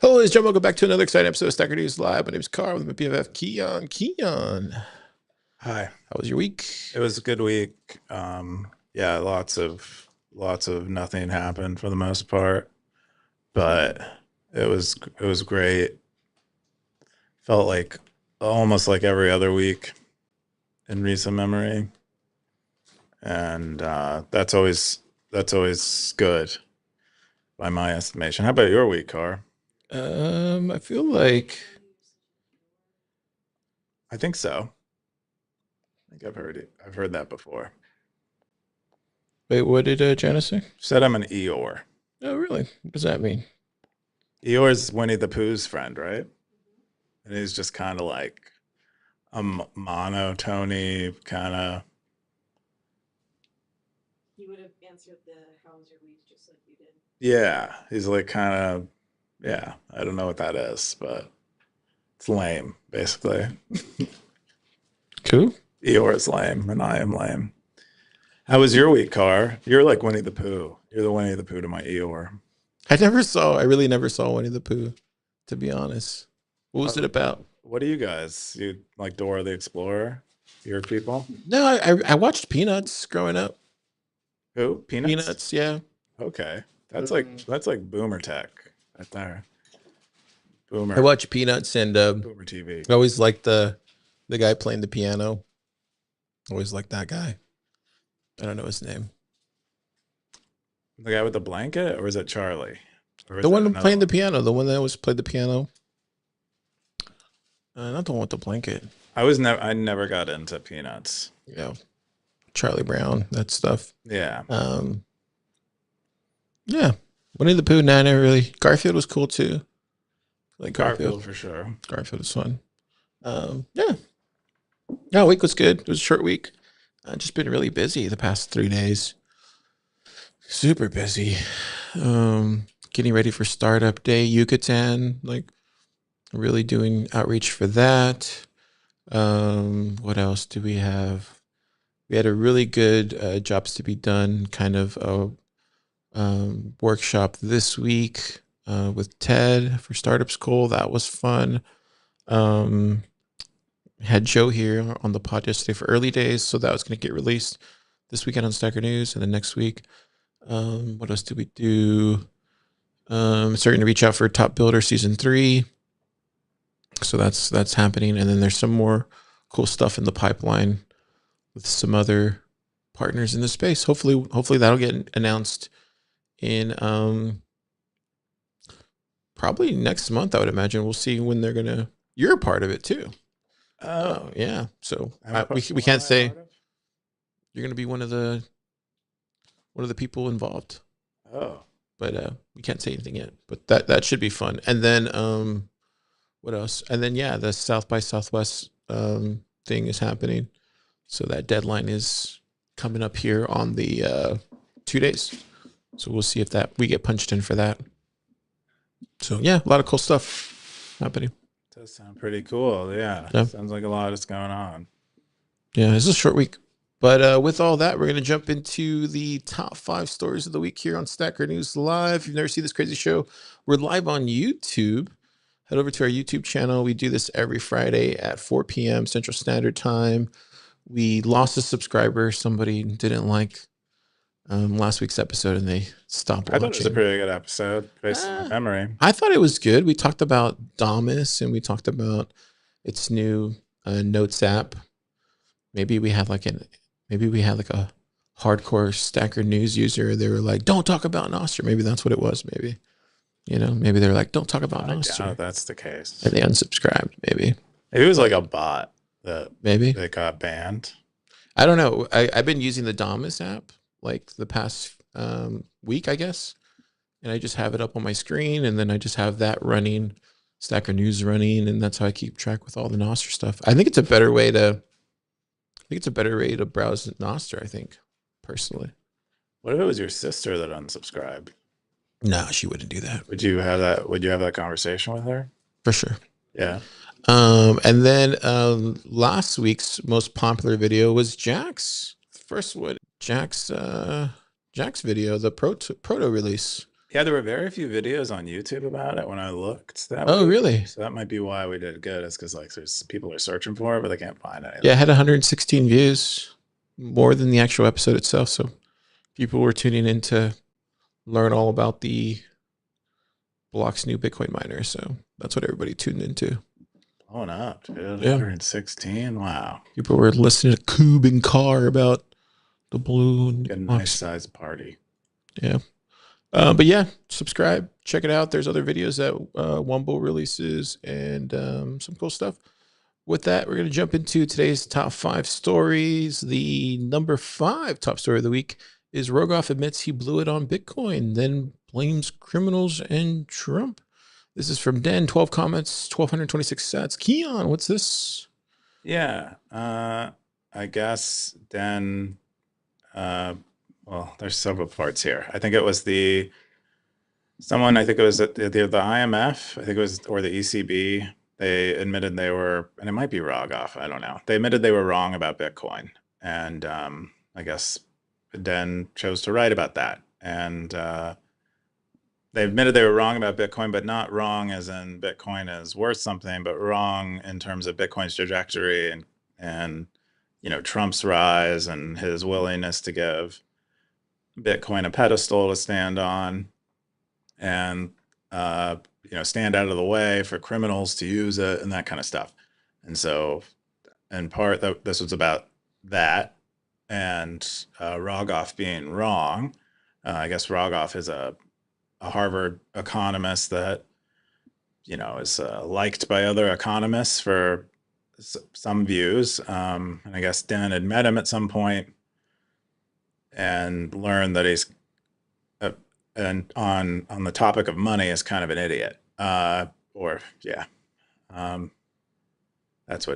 Hello, ladies and gentlemen. Welcome back to another exciting episode of Stacker News Live. My name is Carl with my BFF Keyan. Keyan, Hi. how was your week? It was a good week. Yeah, lots of nothing happened for the most part, but it was great. Felt like almost like every other week in recent memory, and that's always good by my estimation. How about your week, Car? I feel like I think so. I think I've heard it. I've heard that before. wait, what did Janice say? Said I'm an Eeyore. Oh, really? What does that mean? Eeyore's Winnie the Pooh's friend, right? And he's just kind of like a monotony kind of. He would have answered the how was your week just like you did. Yeah, he's like kind of. Yeah, I don't know what that is, but it's lame, basically. Cool. Eeyore is lame, and I am lame. How was your week, Car? You're like Winnie the Pooh. You're the Winnie the Pooh to my Eeyore. I really never saw Winnie the Pooh, to be honest. What was it about? What are you guys? You like Dora the Explorer? Your people? No, I watched Peanuts growing up. Who? Peanuts? Peanuts, yeah. Okay, that's like Boomer tech right there. Boomer. I watched Peanuts and Boomer TV. I always liked the guy playing the piano. Always liked that guy. I don't know his name. The guy with the blanket, or is it Charlie? Or is The that one another playing the one? piano. The one that always played the piano. Not the one with the blanket. I never got into Peanuts. You know, Charlie Brown, that stuff. Yeah. Yeah. Winnie the Pooh, nah, never really. Garfield was cool too. Like Garfield for sure. Garfield was fun. Yeah. No, week was good. It was a short week. Just been really busy the past 3 days. Super busy. Getting ready for startup day, Yucatan, like really doing outreach for that. What else do we have? We had a really good jobs to be done kind of workshop this week with Ted for Startup School. That was fun. Had Joe here on the pod yesterday for early days, so that was going to get released this weekend on Stacker News, and then next week. What else did we do? Starting to reach out for Top Builder Season 3. So that's happening, and then there's some more cool stuff in the pipeline with some other partners in the space. Hopefully that'll get announced in probably next month. I would imagine. We'll see when they're gonna. You're a part of it too. Oh yeah. So we can't say you're gonna be one of the people involved. Oh. But we can't say anything yet. But that should be fun. And then what else? And then yeah, the South by Southwest thing is happening. So that deadline is coming up here on the 2 days. So we'll see if we get punched in for that. So yeah, a lot of cool stuff happening. Does sound pretty cool. Yeah. Sounds like a lot is going on. Yeah, it's a short week. But with all that, we're going to jump into the top 5 stories of the week here on Stacker News Live. If you've never seen this crazy show, we're live on YouTube. Head over to our YouTube channel. We do this every Friday at 4 p.m. Central Standard Time. We lost a subscriber. Somebody didn't like last week's episode, and they stopped watching. I thought it was a pretty good episode based on my memory. I thought it was good. We talked about Damus, and we talked about its new Notes app. Maybe we had like a hardcore Stacker News user. They were like, "Don't talk about Nostr." Maybe that's what it was. Maybe, maybe they were like, "Don't talk about Nostr." I doubt that's the case. And they unsubscribed. Maybe it was like a bot that maybe that got banned. I don't know. I've been using the Damus app like the past week, I guess, and I just have it up on my screen, and then I just have that running, Stacker News running, and that's how I keep track with all the Nostr stuff. I think it's a better way to. Browse Nostr, I think, personally. What if it was your sister that unsubscribed? No, she wouldn't do that. Would you have that conversation with her? For sure. Yeah. And then last week's most popular video was Jack's first one. Jack's video, the proto release. Yeah, there were very few videos on YouTube about it when I looked that Oh, week. really? So that might be why we did good. Is because like there's people are searching for it, but they can't find anything. Yeah, it had 116 views, more than the actual episode itself. So people were tuning in to learn all about the block's new Bitcoin miner. So that's what everybody tuned into. Blowing up, dude. Yeah. 116. Wow. People were listening to Coob and Carr about the balloon. Like a nice sized party. Yeah. But yeah, subscribe, check it out. There's other videos that Wumble releases and some cool stuff. With that, we're going to jump into today's top 5 stories. The number 5 top story of the week is Rogoff admits he blew it on Bitcoin, then blames criminals and Trump. This is from Den, 12 comments, 1,226 sats. Keyan, what's this? Yeah. I guess Den, well, there's several parts here. I think it was someone, I think it was the IMF, I think it was, or the ECB. They admitted they were, and it might be Rogoff, I don't know. They admitted they were wrong about Bitcoin. And I guess Den chose to write about that. And they admitted they were wrong about Bitcoin, but not wrong as in Bitcoin is worth something, but wrong in terms of Bitcoin's trajectory and you know, Trump's rise and his willingness to give Bitcoin a pedestal to stand on and you know, stand out of the way for criminals to use it and that kind of stuff. And so in part this was about that and Rogoff being wrong. I guess Rogoff is a Harvard economist that, you know, is liked by other economists for some views. And I guess Dan had met him at some point and learned that he's and on the topic of money is kind of an idiot. Or yeah, that's you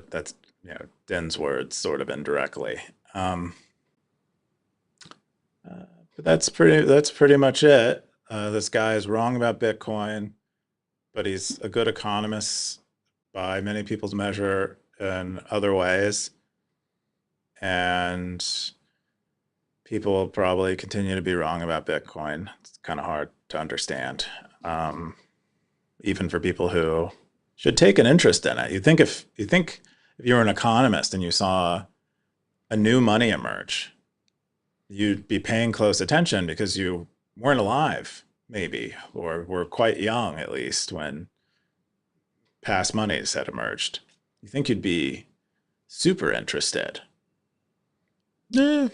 know, Den's words sort of indirectly. But that's pretty much it. This guy is wrong about Bitcoin, but he's a good economist by many people's measure in other ways. And people will probably continue to be wrong about Bitcoin. It's kind of hard to understand, even for people who should take an interest in it. You think if you were an economist and you saw a new money emerge, you'd be paying close attention because you weren't alive, maybe, or were quite young at least when past monies had emerged. You think you'd be super interested. Yeah.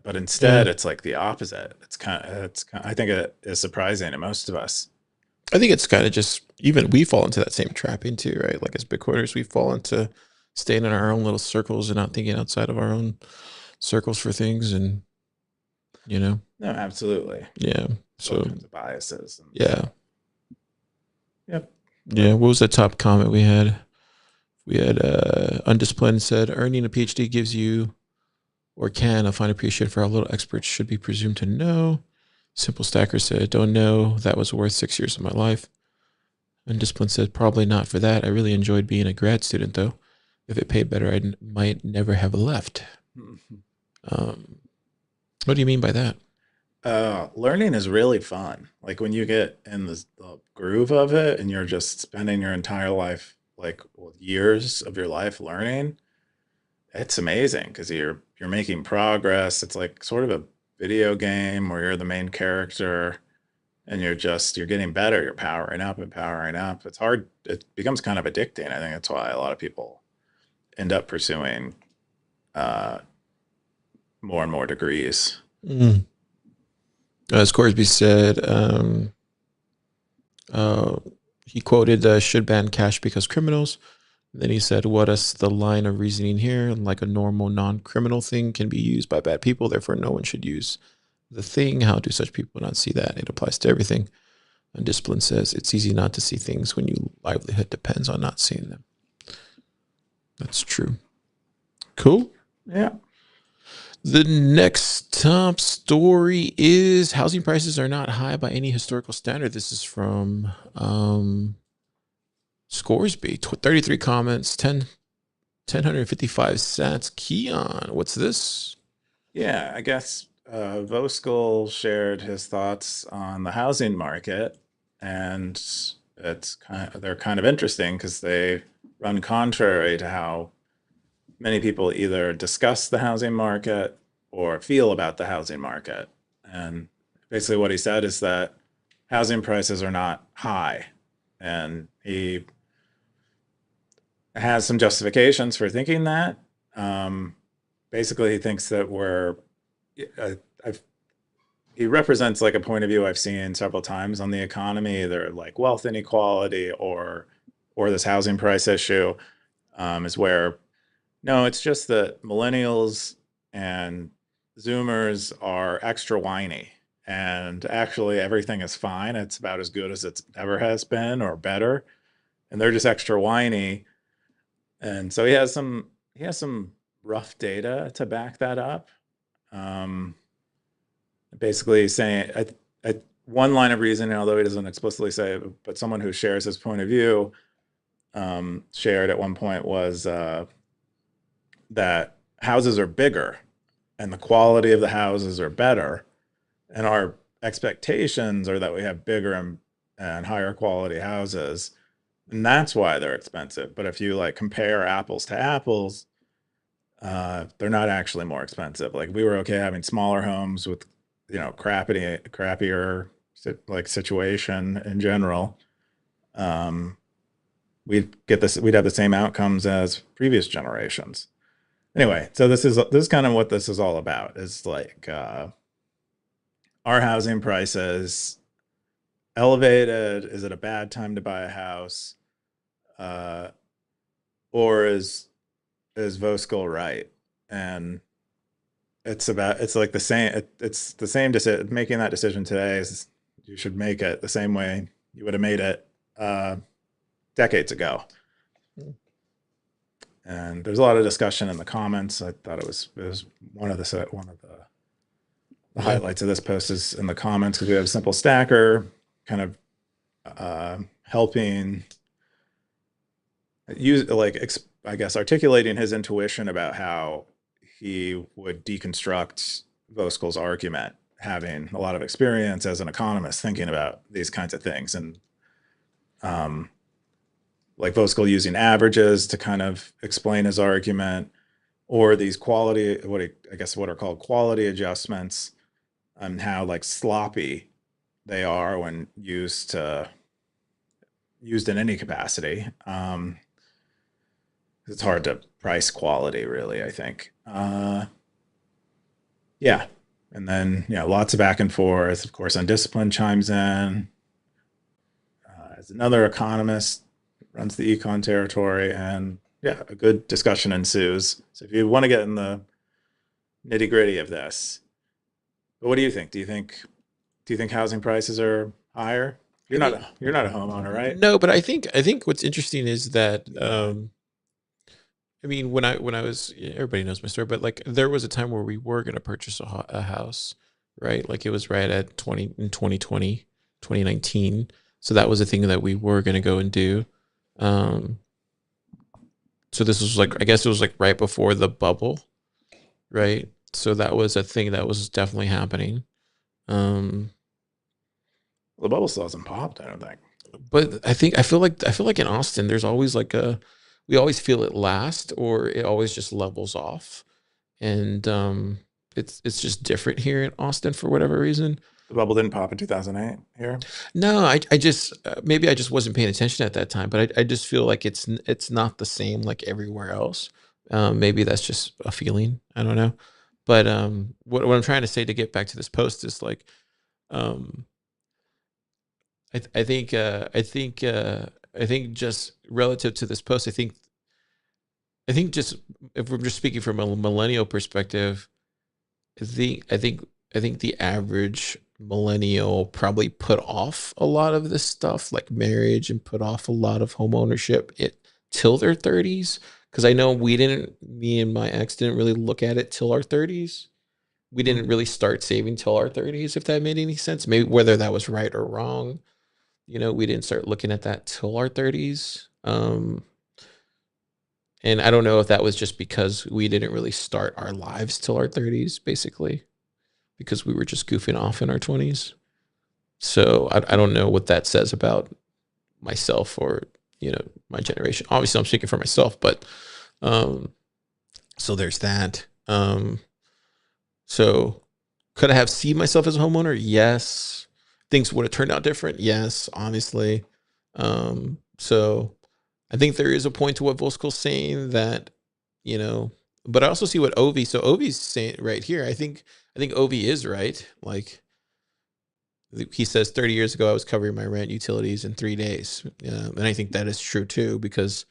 But instead, it's like the opposite. I think it is surprising to most of us. I think it's kind of just, even we fall into that same trapping too, right? Like as Bitcoiners, we fall into staying in our own little circles and not thinking outside of our own circles for things. And, you know, No, absolutely. yeah. So So, kinds of biases. yeah. Yep. Yeah. What was the top comment we had? We had Undisciplined said, earning a PhD gives you or can a fine appreciation for how little experts should be presumed to know. Simple Stacker said, don't know. That was worth 6 years of my life. Undisciplined said, probably not for that. I really enjoyed being a grad student, though. If it paid better, I might never have left. What do you mean by that? Learning is really fun. Like when you get in the groove of it and you're just spending your entire life, like years of your life learning, it's amazing because you're making progress. It's like sort of a video game where you're the main character and you're getting better. You're powering up and powering up. It's hard. It becomes kind of addicting. I think that's why a lot of people end up pursuing more and more degrees. As Corsby said, he quoted, should ban cash because criminals. Then he said, what is the line of reasoning here? Like a normal non-criminal thing can be used by bad people, therefore no one should use the thing. How do such people not see that? It applies to everything. And Discipline says, it's easy not to see things when your livelihood depends on not seeing them. That's true. Cool. Yeah. The next top story is housing prices are not high by any historical standard. This is from Scoresby, 33 comments, 1,055 sats. Keyan, what's this? Yeah, I guess Voskuil shared his thoughts on the housing market, and they're kind of interesting because they run contrary to how many people either discuss the housing market or feel about the housing market. And basically, what he said is that housing prices are not high, and he has some justifications for thinking that. Basically, he thinks that he represents like a point of view I've seen several times on the economy, either like wealth inequality or this housing price issue, is where no, it's just that millennials and Zoomers are extra whiny, and actually everything is fine. It's about as good as it ever has been or better, and they're just extra whiny. And so he has some rough data to back that up. Um, Basically saying one line of reasoning, although he doesn't explicitly say it, but someone who shares his point of view shared at one point was that houses are bigger and the quality of the houses are better, and our expectations are that we have bigger and higher quality houses, and that's why they're expensive. But if you like compare apples to apples, they're not actually more expensive. Like we were okay having smaller homes with, crappier like situation in general. We'd have the same outcomes as previous generations. Anyway, so this is kind of what this is all about. Is like our housing prices elevated? Is it a bad time to buy a house? Or is Voskuil right? And it's like the same. It's the same decision. Making that decision today is you should make it the same way you would have made it decades ago. And there's a lot of discussion in the comments. I thought it was one of the highlights of this post is in the comments, because we have a simple stacker kind of helping use I guess articulating his intuition about how he would deconstruct Voskuil's argument, having a lot of experience as an economist thinking about these kinds of things. And like Voskuil using averages to kind of explain his argument, or these what are called quality adjustments, and how like sloppy they are when used in any capacity. It's hard to price quality, really, I think. Yeah. And then, lots of back and forth. Of course, Undisciplined chimes in as another economist, runs the econ territory, and a good discussion ensues. So if you want to get in the nitty gritty of this, but what do you think? Do you think housing prices are higher? You're not a homeowner, right? No, but I think what's interesting is that I mean, when I was, everybody knows my story, but like there was a time where we were going to purchase a house, right? Like it was right at 2020, 2019. So that was a thing that we were going to go and do. So this was like, I guess it was like right before the bubble, right? So that was a thing that was definitely happening. The bubble still hasn't popped, I don't think. But I feel like in Austin, there's always like we always feel it last, or it always just levels off, and it's just different here in Austin for whatever reason. The bubble didn't pop in 2008 here. No, I just maybe I just wasn't paying attention at that time, but I just feel like it's not the same like everywhere else. Maybe that's just a feeling. I don't know, but what I'm trying to say to get back to this post is like, I think just relative to this post, I think just if we're just speaking from a millennial perspective, I think the average millennial probably put off a lot of this stuff like marriage, and put off a lot of home ownership till their 30s. Because I know me and my ex didn't really look at it till our 30s. We didn't really start saving till our 30s, if that made any sense. Maybe whether that was right or wrong, we didn't start looking at that till our 30s. And I don't know if that was just because we didn't really start our lives till our 30s, basically. because we were just goofing off in our 20s. So I don't know what that says about myself or, my generation. Obviously, I'm speaking for myself, but so there's that. So could I have seen myself as a homeowner? Yes. Things would have turned out different. Yes, obviously. So I think there is a point to what Voskuil's saying that, but I also see what Ovi. So Ovi's saying right here. I think Ovi is right. Like he says, 30 years ago, I was covering my rent, utilities in 3 days, and I think that is true too. Because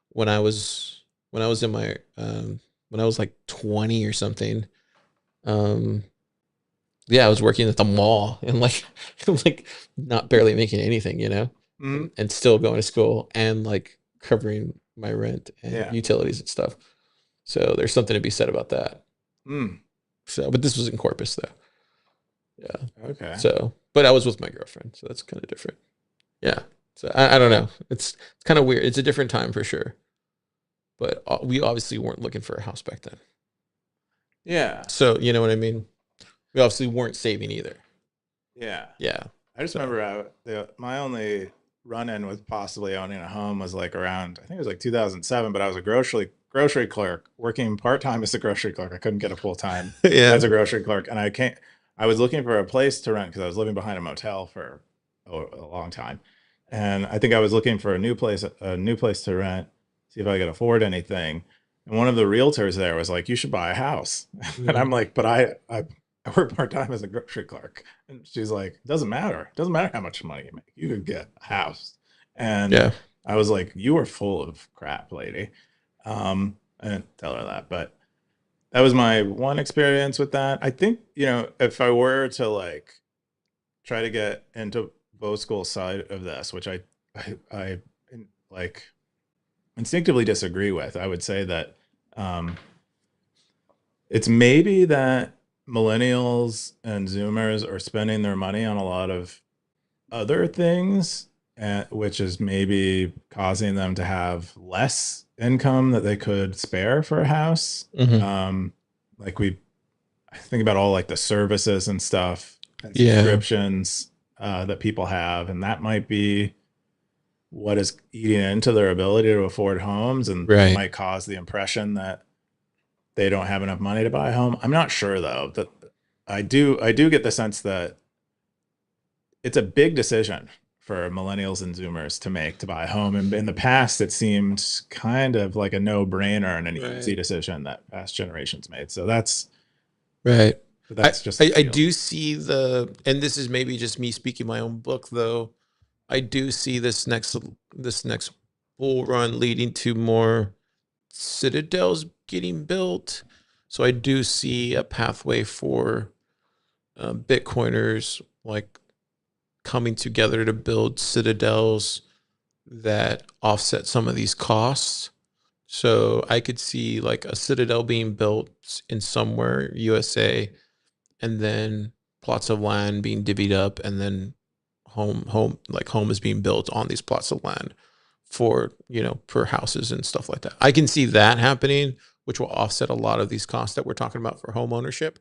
when I was in my when I was like 20 or something, um, yeah, I was working at the mall and like like not barely making anything, and still going to school and like covering my rent and Yeah. utilities and stuff. So there's something to be said about that. Mm. So, but this was in Corpus though. Yeah. Okay. So, but I was with my girlfriend, so that's kind of different. Yeah. So I don't know. It's kind of weird. It's a different time for sure. But we obviously weren't looking for a house back then. Yeah. So you know what I mean. We obviously weren't saving either. Yeah. Yeah. I just remember my only run-in with possibly owning a home was like around, I think it was like 2007, but I was a grocery clerk working part-time as a grocery clerk. I couldn't get a full-time as a grocery clerk. And I was looking for a place to rent because I was living behind a motel for a long time. And I think I was looking for a new place to rent, see if I could afford anything. And one of the realtors there was like, you should buy a house. And I'm like, but I work part-time as a grocery clerk. And she's like, doesn't matter. It doesn't matter how much money you make. You could get a house. And Yeah. I was like, you are full of crap, lady. I didn't tell her that, but that was my one experience with that. I think, if I were to like try to get into Voskuil's side of this, which I like instinctively disagree with, I would say that it's maybe that millennials and Zoomers are spending their money on a lot of other things, which is maybe causing them to have less income that they could spare for a house. Like I think about all like the services and stuff and subscriptions that people have, and that might be what is eating into their ability to afford homes, and might cause the impression that they don't have enough money to buy a home. I'm not sure though. That I do get the sense that it's a big decision for millennials and Zoomers to make to buy a home. And in the past, it seemed kind of like a no-brainer and an easy decision that past generations made. So that's right. That's just I do see and this is maybe just me speaking my own book though. I do see this next bull run leading to more citadels getting built. So I do see a pathway for Bitcoiners like coming together to build citadels that offset some of these costs. So I could see like a citadel being built in somewhere USA, and then plots of land being divvied up, and then home is being built on these plots of land for for houses and stuff like that. I can see that happening, which will offset a lot of these costs that we're talking about for home ownership.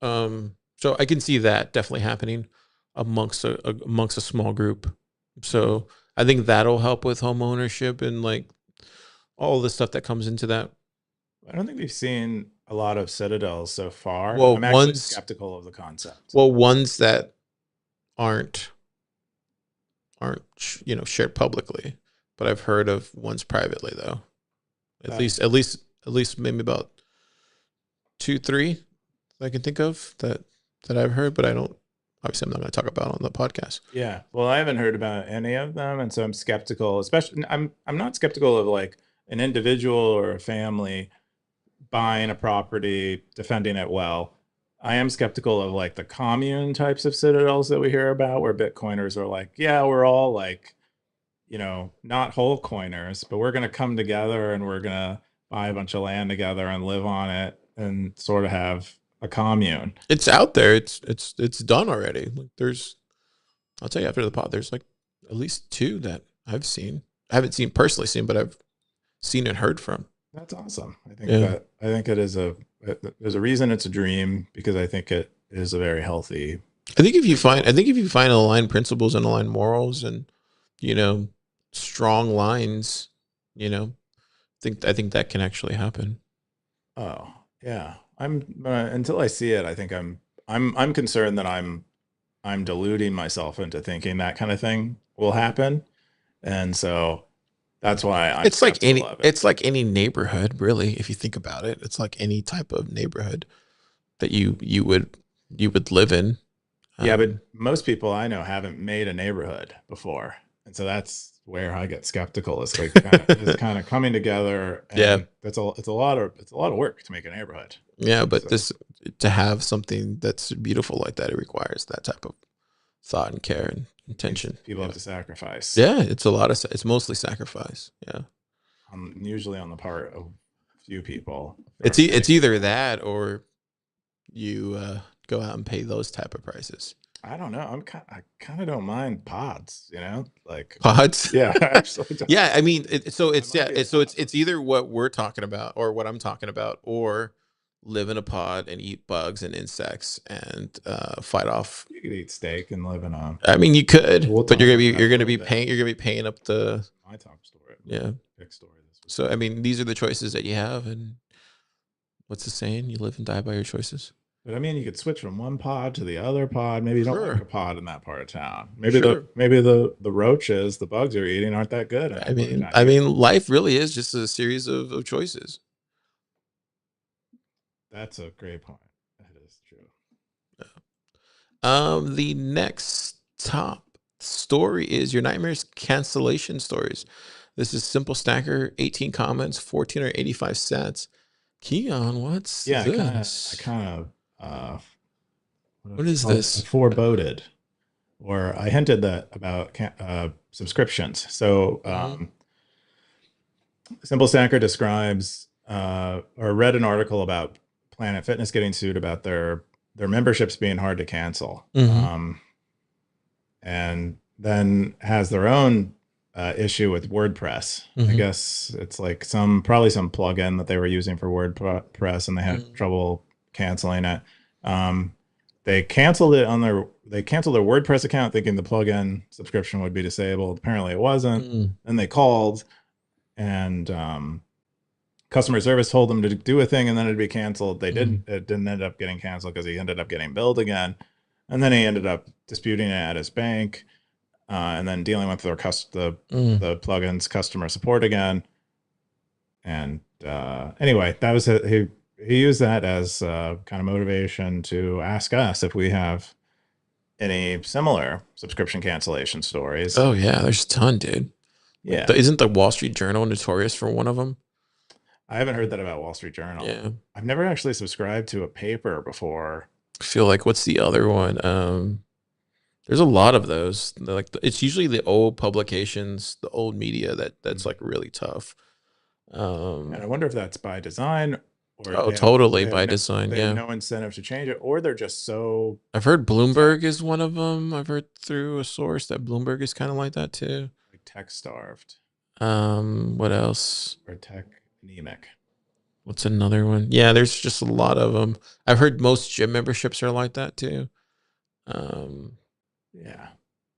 So I can see that definitely happening amongst a small group. So I think that'll help with home ownership and like all the stuff that comes into that. I don't think we've seen a lot of citadels so far. Well, I'm actually skeptical of the concept. Well, ones that aren't shared publicly, but I've heard of ones privately though. At least maybe about 2-3 I can think of that I've heard, but obviously I'm not going to talk about on the podcast. Yeah. Well, I haven't heard about any of them. And so I'm skeptical, especially I'm not skeptical of like an individual or a family buying a property, defending it well. I am skeptical of like the commune types of citadels that we hear about where Bitcoiners are like, yeah, we're all like, not whole coiners, but we're going to come together and we're going to buy a bunch of land together and live on it and sort of have a commune. It's out there. It's done already. Like I'll tell you after the pod, there's like at least 2 that I've seen. I haven't personally seen, but I've seen and heard from. That's awesome. I think it is there's a reason it's a dream, because I think it is a very healthy. I think if you find aligned principles and aligned morals and, you know, strong lines, you know, I think that can actually happen. Oh yeah, I'm until I see it. I think I'm concerned that I'm deluding myself into thinking that kind of thing will happen, and so that's why I'm skeptical of it. It's like any neighborhood, really, if you think about it. It's like any type of neighborhood that you would live in. Yeah, but most people I know haven't made a neighborhood before, and so that's where I get skeptical. It's like it's kind of coming together, and Yeah. it's a lot of work to make a neighborhood. Yeah, but So- this to have something that's beautiful like that, it requires that type of thought and care and intention. People have to sacrifice. Yeah, it's mostly sacrifice. Yeah, Usually on the part of a few people. it's either that or you go out and pay those type of prices. I don't know. I kind of don't mind pods. Like Pods. yeah, I actually don't. Yeah, I mean, so it's might be a it's either what we're talking about or what I'm talking about, or live in a pod and eat bugs and insects and fight off. You could eat steak and live in a I mean, you could, We'll but talk about that you're gonna a be little paying up the my top story. yeah. Big story this week. So I mean, these are the choices that you have, and what's the saying? You live and die by your choices. But I mean, you could switch from one pod to the other pod. Maybe you don't Sure. like a pod in that part of town. Maybe Sure. the roaches, the bugs you're eating aren't that good. in that I part of mean, town. life really is just a series of choices. That's a great point. That is true. The next top story is your nightmares cancellation stories. This is Simple Stacker, 18 comments, 14.85 cents. Keyan, what's Yeah, this? I kind of What is this? I foreboded, or I hinted that about subscriptions. So Simple Stacker describes or read an article about Planet Fitness getting sued about their memberships being hard to cancel, and then has their own issue with WordPress. I guess it's like probably some plugin that they were using for WordPress, and they had trouble canceling it. They canceled it they canceled their WordPress account thinking the plugin subscription would be disabled. Apparently it wasn't. And they called, and customer service told them to do a thing and then it'd be canceled. They didn't. It didn't end up getting canceled because he ended up getting billed again, and then he ended up disputing it at his bank, and then dealing with the plugin's customer support again. And anyway, that was he used that as kind of motivation to ask us if we have any similar subscription cancellation stories. Oh yeah, there's a ton, dude. Yeah, Isn't the Wall Street Journal notorious for one of them? I haven't heard that about Wall Street Journal. Yeah, I've never actually subscribed to a paper before. I feel like what's the other one? There's a lot of those. Like it's usually the old publications, the old media that's like really tough. And I wonder if that's by design or totally by design. They have Yeah, no incentive to change it, or they're just so. I've heard Bloomberg is one of them. I've heard through a source that Bloomberg is kind of like that too. Like tech starved. What else? Or tech anemic. What's another one? Yeah, there's just a lot of them. I've heard most gym memberships are like that too. Yeah,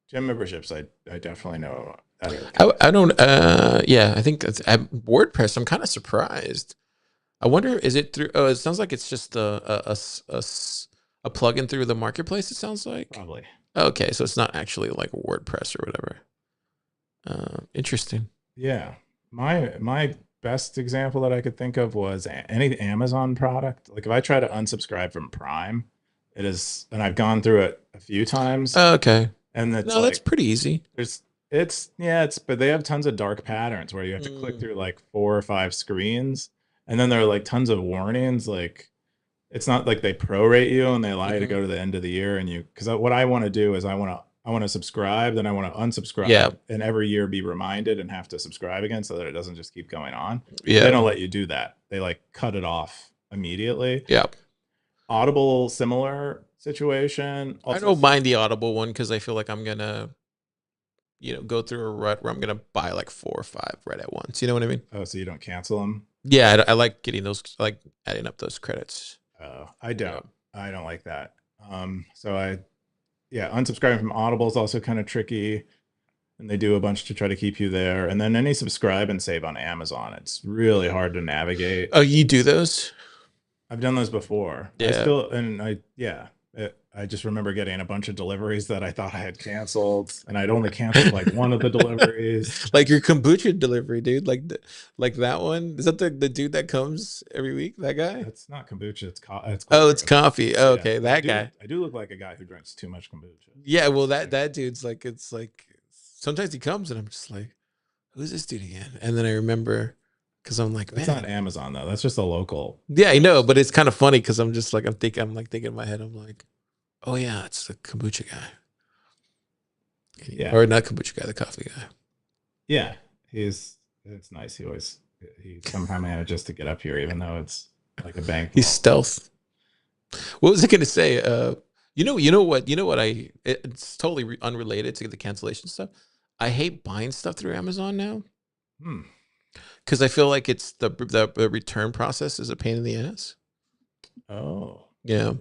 gym memberships. I definitely know. I don't. Yeah, I think that's at WordPress. I'm kind of surprised. I wonder, is it through? Oh, it sounds like it's just a plugin through the marketplace. It sounds like Probably. Okay, so it's not actually like WordPress or whatever. Interesting. Yeah, my best example that I could think of was any Amazon product. Like if I try to unsubscribe from Prime, it is, and I've gone through it a few times. Okay. And that's pretty easy. But they have tons of dark patterns where you have to click through like 4 or 5 screens, and then there are like tons of warnings. Like it's not like they prorate you and they allow you to go to the end of the year, and because what I want to do is I want to subscribe, then I want to unsubscribe, and every year be reminded and have to subscribe again so that it doesn't just keep going on. Yeah, they don't let you do that. They like cut it off immediately. Yeah. Audible, similar situation. I don't mind the Audible one because I feel like I'm gonna, go through a rut where I'm gonna buy like 4 or 5 right at once. You know what I mean? Oh, so you don't cancel them? Yeah, I like getting those, like adding up those credits. I don't. I don't like that. So unsubscribing from Audible is also kind of tricky, and they do a bunch to try to keep you there. And then any subscribe and save on Amazon, it's really hard to navigate. Oh, you do those? I've done those before. Yeah. I just remember getting a bunch of deliveries that I thought I had canceled, and I'd only canceled like one of the deliveries. Like your kombucha delivery, dude. Like that one. Is that the dude that comes every week? That guy? It's not kombucha. It's Oh, it's coffee. coffee. Oh, Yeah, okay, but that guy. I do look like a guy who drinks too much kombucha. Yeah, well, that dude's like, it's like sometimes he comes and I'm just like, who's this dude again? And then I remember because I'm like, That's man, not Amazon though. That's just a local. yeah, I know, but it's kind of funny because I'm just like, I'm thinking in my head, I'm like, oh yeah, it's the kombucha guy. Yeah. Or not kombucha guy, the coffee guy. Yeah, it's nice. He somehow manages to get up here, even though it's like a bank. He's stealth. What was I gonna say? You know what? It's totally unrelated to the cancellation stuff. I hate buying stuff through Amazon now because I feel like it's the return process is a pain in the ass. Oh, Yeah.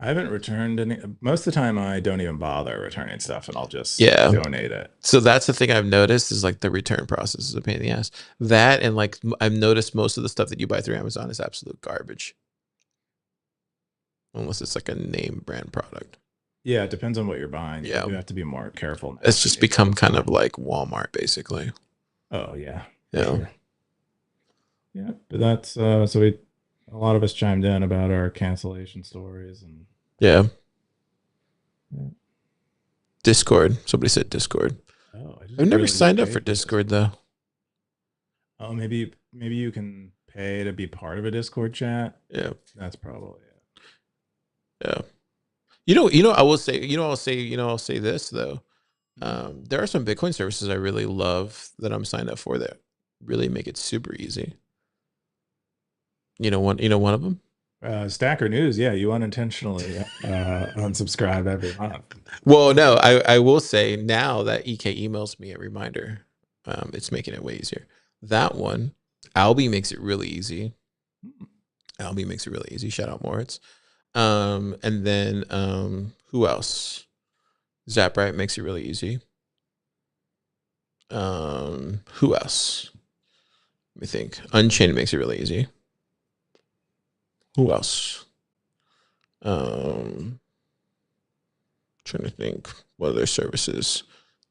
I haven't returned any. Most of the time, I don't even bother returning stuff, and I'll just donate it. So that's the thing I've noticed is like the return process is a pain in the ass. That and like I've noticed most of the stuff that you buy through Amazon is absolute garbage. Unless it's like a name brand product. Yeah, it depends on what you're buying. Yeah. You have to be more careful now. It's just become kind of like Walmart, basically. Oh yeah. Yeah. Sure. Yeah, but that's a lot of us chimed in about our cancellation stories and yeah. Discord. Somebody said Discord. Oh, I've never signed up for Discord though. Oh, maybe you can pay to be part of a Discord chat. Yeah, that's probably it. Yeah. I'll say this though. There are some Bitcoin services I really love that I'm signed up for that really make it super easy. One of them? Stacker News. Yeah, you unintentionally unsubscribe every month. Well, no, I will say now that EK emails me a reminder, it's making it way easier. That one, Albie makes it really easy. Shout out Moritz. And then who else? Zaprite makes it really easy. Who else? Let me think. Unchained makes it really easy. Who else? Trying to think what other services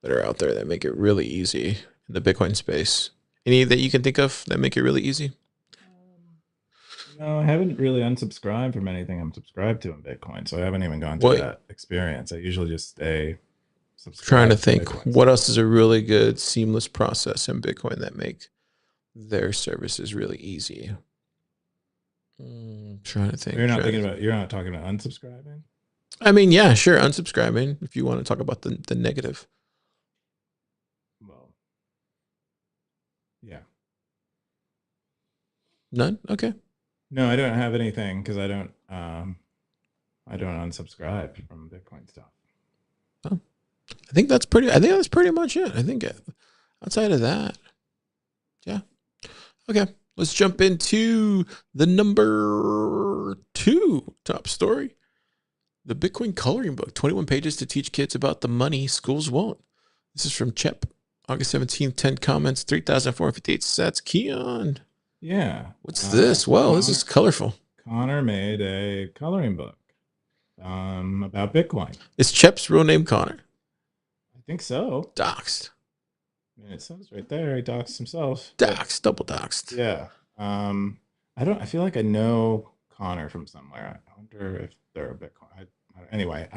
that are out there that make it really easy in the Bitcoin space. Any that you can think of that make it really easy? No, I haven't really unsubscribed from anything I'm subscribed to in Bitcoin, so I haven't even gone through that experience. I usually just stay subscribed. Trying to think what else is a really good seamless process in Bitcoin that make their services really easy. Trying to think. You're not talking about unsubscribing? I mean, yeah, sure, unsubscribing if you want to talk about the negative. Well, yeah. None? Okay. No, I don't have anything because I don't unsubscribe from Bitcoin stuff. Oh, I think that's pretty much it. I think outside of that, yeah. Okay, let's jump into the number 2 top story. The Bitcoin coloring book, 21 pages to teach kids about the money schools won't. This is from Chep, August 17th, 10 comments, 3,458 sats. Keyan. Yeah. What's this? Wow, this is colorful. Connor made a coloring book about Bitcoin. Is Chep's real name Connor? I think so. Doxed. I mean, it says right there he doxed himself. Doxed, double doxed. Yeah. I feel like I know Connor from somewhere. I wonder if they're a Bitcoin. Anyway,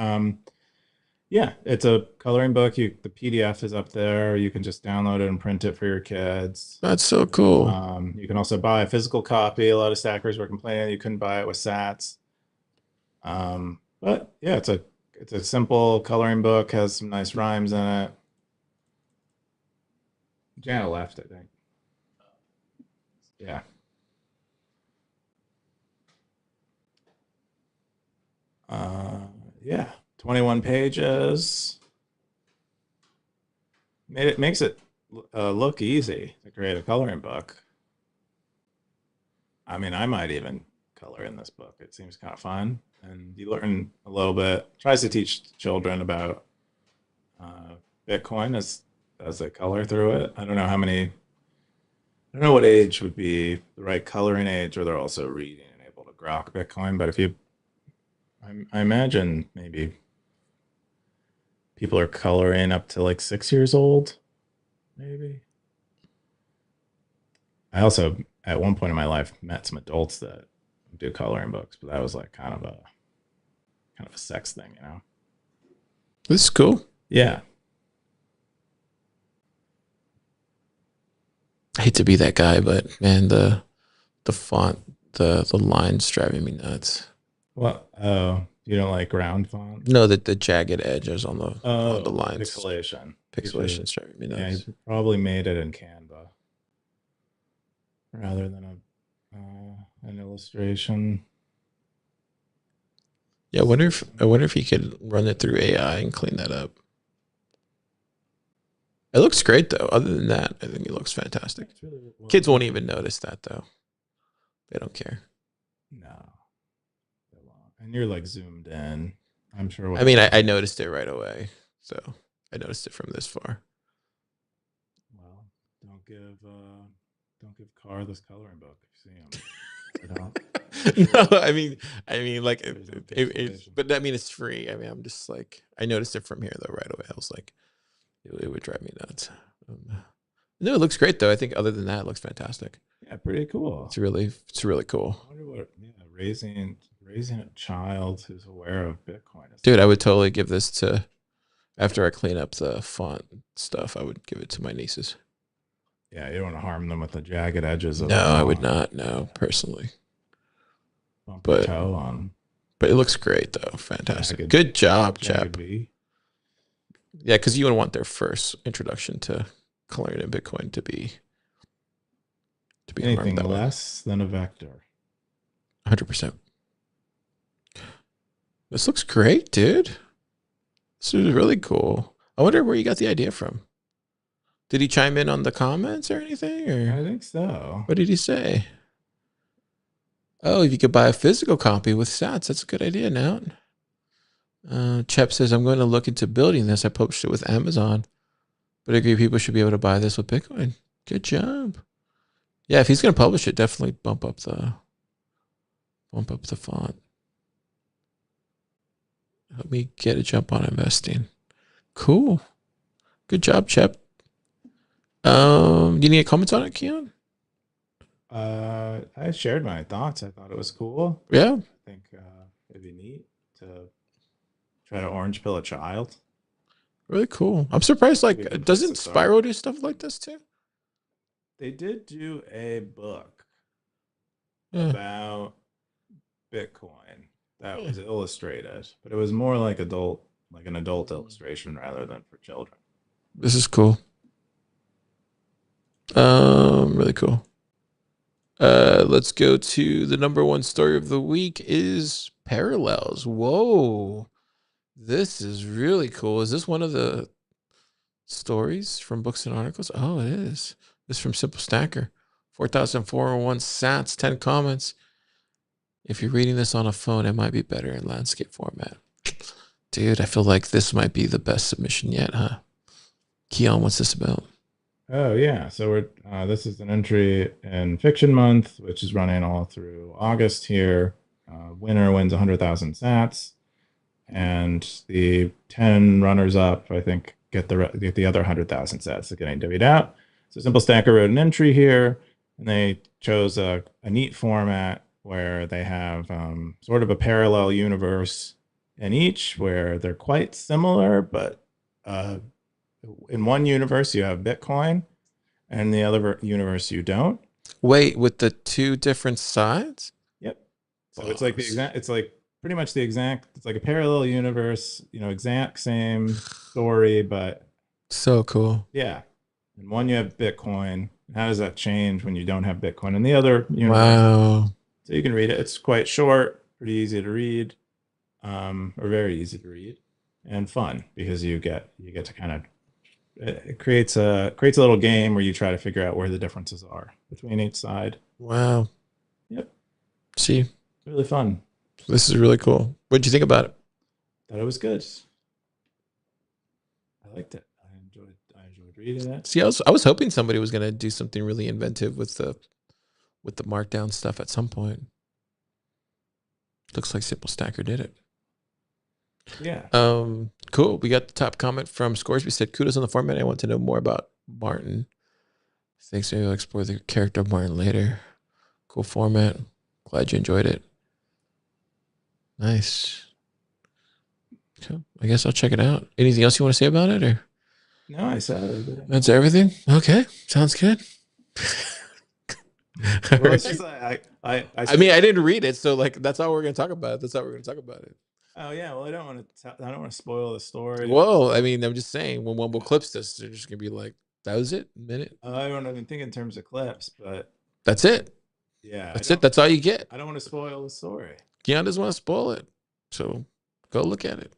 yeah, it's a coloring book. The PDF is up there. You can just download it and print it for your kids. That's so cool. You can also buy a physical copy. A lot of stackers were complaining you couldn't buy it with sats. But yeah, it's a simple coloring book. Has some nice rhymes in it. Jana left, I think. Yeah. Yeah. 21 pages. Makes it look easy to create a coloring book. I mean, I might even color in this book. It seems kind of fun, and you learn a little bit. Tries to teach children about Bitcoin as they color through it. I don't know how many. I don't know what age would be the right coloring age, where they're also reading and able to grok Bitcoin. But if you, I imagine maybe people are coloring up to like 6 years old, maybe. I also, at one point in my life, met some adults that do coloring books, but that was like kind of a sex thing, you know? This is cool. Yeah. I hate to be that guy, but man, the font, the lines driving me nuts. Well, oh, you don't like round font? No, the jagged edges on the lines. Pixelation. Pixelation is driving me Yeah, nuts. you probably made it in Canva rather than an illustration. Yeah, I wonder if you could run it through AI and clean that up. It looks great though. Other than that, I think it looks fantastic. It's really well Kids won't done. even notice that though. They don't care. No. They won't. And you're like zoomed in. I'm sure. I mean, I noticed it right away. So I noticed it from this far. Well, don't give Carr this coloring book if you see him. I don't. No, I mean, like, There's no pixelation. but I mean, it's free. I mean, I'm just like, I noticed it from here though right away. I was like, it would drive me nuts. No, it looks great though. I think other than that, it looks fantastic. Yeah, pretty cool. It's really cool. I wonder what raising a child who's aware of Bitcoin is. Dude, I would totally give this to, after I clean up the font stuff, I would give it to my nieces. Yeah, you don't want to harm them with the jagged edges of No, the I would font. not. No, personally. Bump your but- toe on But it looks great though. Fantastic. Jagged- Good job, chap. jagged V. Yeah, because you would want their first introduction to coloring in Bitcoin to be Anything harmed that way. less than a vector. 100%. This looks great, dude. This is really cool. I wonder where you got the idea from. Did he chime in on the comments or anything? I Or think so. what did he say? Oh, if you could buy a physical copy with sats, that's a good idea, Nat. Chep says, I'm going to look into building this. I published it with Amazon, but I agree people should be able to buy this with Bitcoin. Good job. Yeah, if he's going to publish it, definitely bump up the font. Help me get a jump on investing. Cool. Good job, Chep. Do you need comments on it, Keyan? I shared my thoughts. I thought it was cool. Yeah. I think it'd be neat to try to orange pill a child. Really cool. I'm surprised, Be a good like, place doesn't to start. Spyro do stuff like this too? They did do a book Yeah. about Bitcoin that was illustrated, but it was more like an adult illustration rather than for children. This is cool. Really cool. Let's go to the number one story of the week is parallels. Whoa. This is really cool. Is this one of the stories from books and articles? Oh, it is. This is from Simple Stacker. 4,401 sats, 10 comments. If you're reading this on a phone, it might be better in landscape format. Dude, I feel like this might be the best submission yet, huh? Keyan, what's this about? Oh yeah, so we're this is an entry in Fiction Month, which is running all through August here. Winner wins 100,000 sats, and the 10 runners up, I think, get the other 100,000 sats that getting divvied out. So Simple Stacker wrote an entry here, and they chose a neat format where they have sort of a parallel universe in each, where they're quite similar, but in one universe you have Bitcoin, and in the other universe you don't. Wait, with the two different sides? Yep. So it's like Boss. it's like pretty much it's like a parallel universe, exact same story, but So cool. yeah. In one you have Bitcoin. How does that change when you don't have Bitcoin in the other universe? Wow. So you can read it. It's quite short, pretty easy to read, or very easy to read, and fun because you get to kind of it creates a little game where you try to figure out where the differences are between each side. Wow. Yep. See, Really fun. This is really cool. What'd you think about it? Thought it was good. I liked it. I enjoyed reading it. See, I was hoping somebody was gonna do something really inventive with the markdown stuff at some point. Looks like Simple Stacker did it. Yeah. Cool. We got the top comment from Scoresby said, kudos on the format. I want to know more about Martin. Thanks. Maybe I'll explore the character of Martin later. Cool format. Glad you enjoyed it. Nice. Cool. I guess I'll check it out. Anything else you want to say about it, or No, I said it. that's everything? Okay. Sounds good. Well, it's just I mean, I didn't read it, so like that's all we're gonna talk about. That's how we're gonna talk about it. Oh yeah, well I don't want to spoil the story. Well, I mean, I'm just saying when Wumble clips this, they're just gonna be like, "That was it, minute." I don't even think in terms of clips, but That's it. yeah, That's it. That's all you get. I don't want to spoil the story. Keyan doesn't want to spoil it, so go look at it.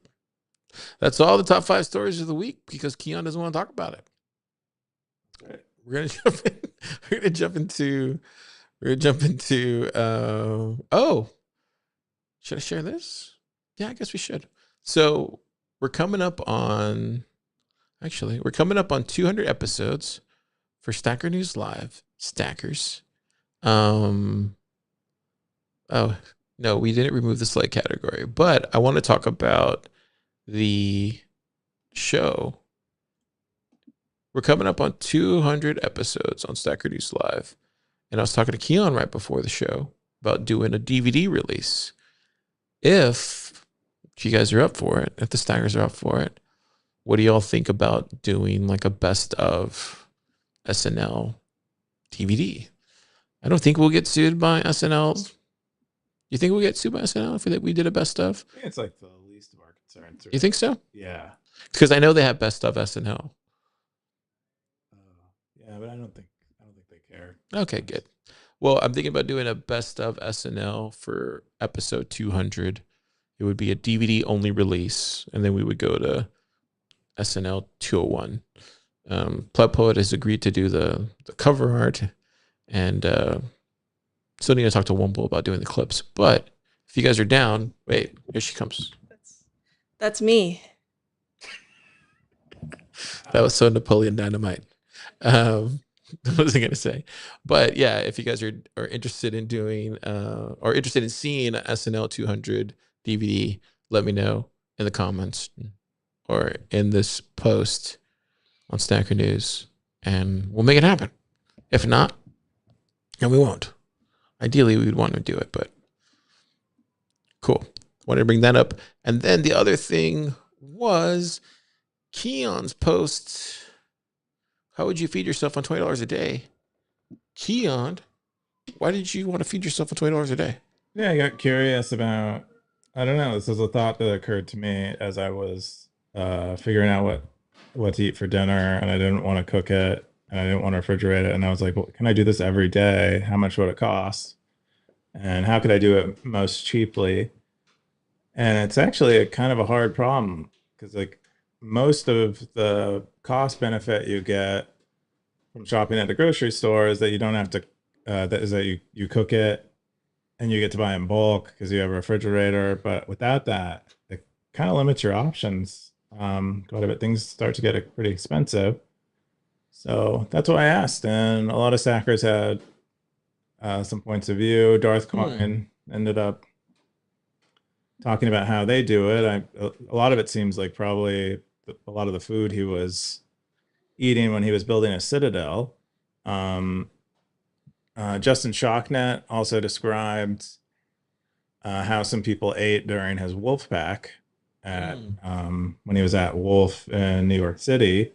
That's all the top 5 stories of the week because Keyan doesn't want to talk about it. Right. We're gonna jump in. We're gonna jump into. Oh, should I share this? Yeah, I guess we should. So we're coming up on. Actually, we're coming up on 200 episodes for Stacker News Live. Stackers. Oh no, we didn't remove the slate category, but I want to talk about the show. We're coming up on 200 episodes on Stacker News Live, and I was talking to Keyan right before the show about doing a DVD release. If you guys are up for it, if the Stackers are up for it, what do y'all think about doing like a best of SNL DVD? I don't think we'll get sued by SNL. You think we'll get sued by SNL if we did a best of? I think it's like the least of our concerns. You think so? Yeah. Because I know they have best of SNL. Yeah, but I don't think they care. Okay, good. Well, I'm thinking about doing a best of SNL for episode 200. It would be a DVD only release, and then we would go to SNL 201. Pleb Poet has agreed to do the cover art, and still need to talk to Wumble about doing the clips. But if you guys are down, wait, here she comes. That's me. That was so Napoleon Dynamite. What was I going to say? But yeah, if you guys are interested in doing or interested in seeing an SNL 200 DVD, let me know in the comments or in this post on Stacker News, and we'll make it happen. If not, and we won't. Ideally, we would want to do it, but cool. Wanted to bring that up. And then the other thing was Keyan's post. How would you feed yourself on $20 a day? Keyan, why did you want to feed yourself on $20 a day? Yeah, I got curious about, I don't know, this was a thought that occurred to me as I was figuring out what to eat for dinner, and I didn't want to cook it, and I didn't want to refrigerate it, and I was like, well, can I do this every day? How much would it cost? And how could I do it most cheaply? And it's actually a kind of a hard problem because like most of the cost benefit you get from shopping at the grocery store is that you don't have to you cook it and you get to buy in bulk because you have a refrigerator. But without that, it kind of limits your options quite a bit. Things start to get pretty expensive. So that's why I asked, and a lot of stackers had some points of view. Darth Coin ended up talking about how they do it. A lot of it seems like probably a lot of the food he was eating when he was building a citadel. Justin Shocknet also described how some people ate during his wolf pack when he was at Wolf in New York City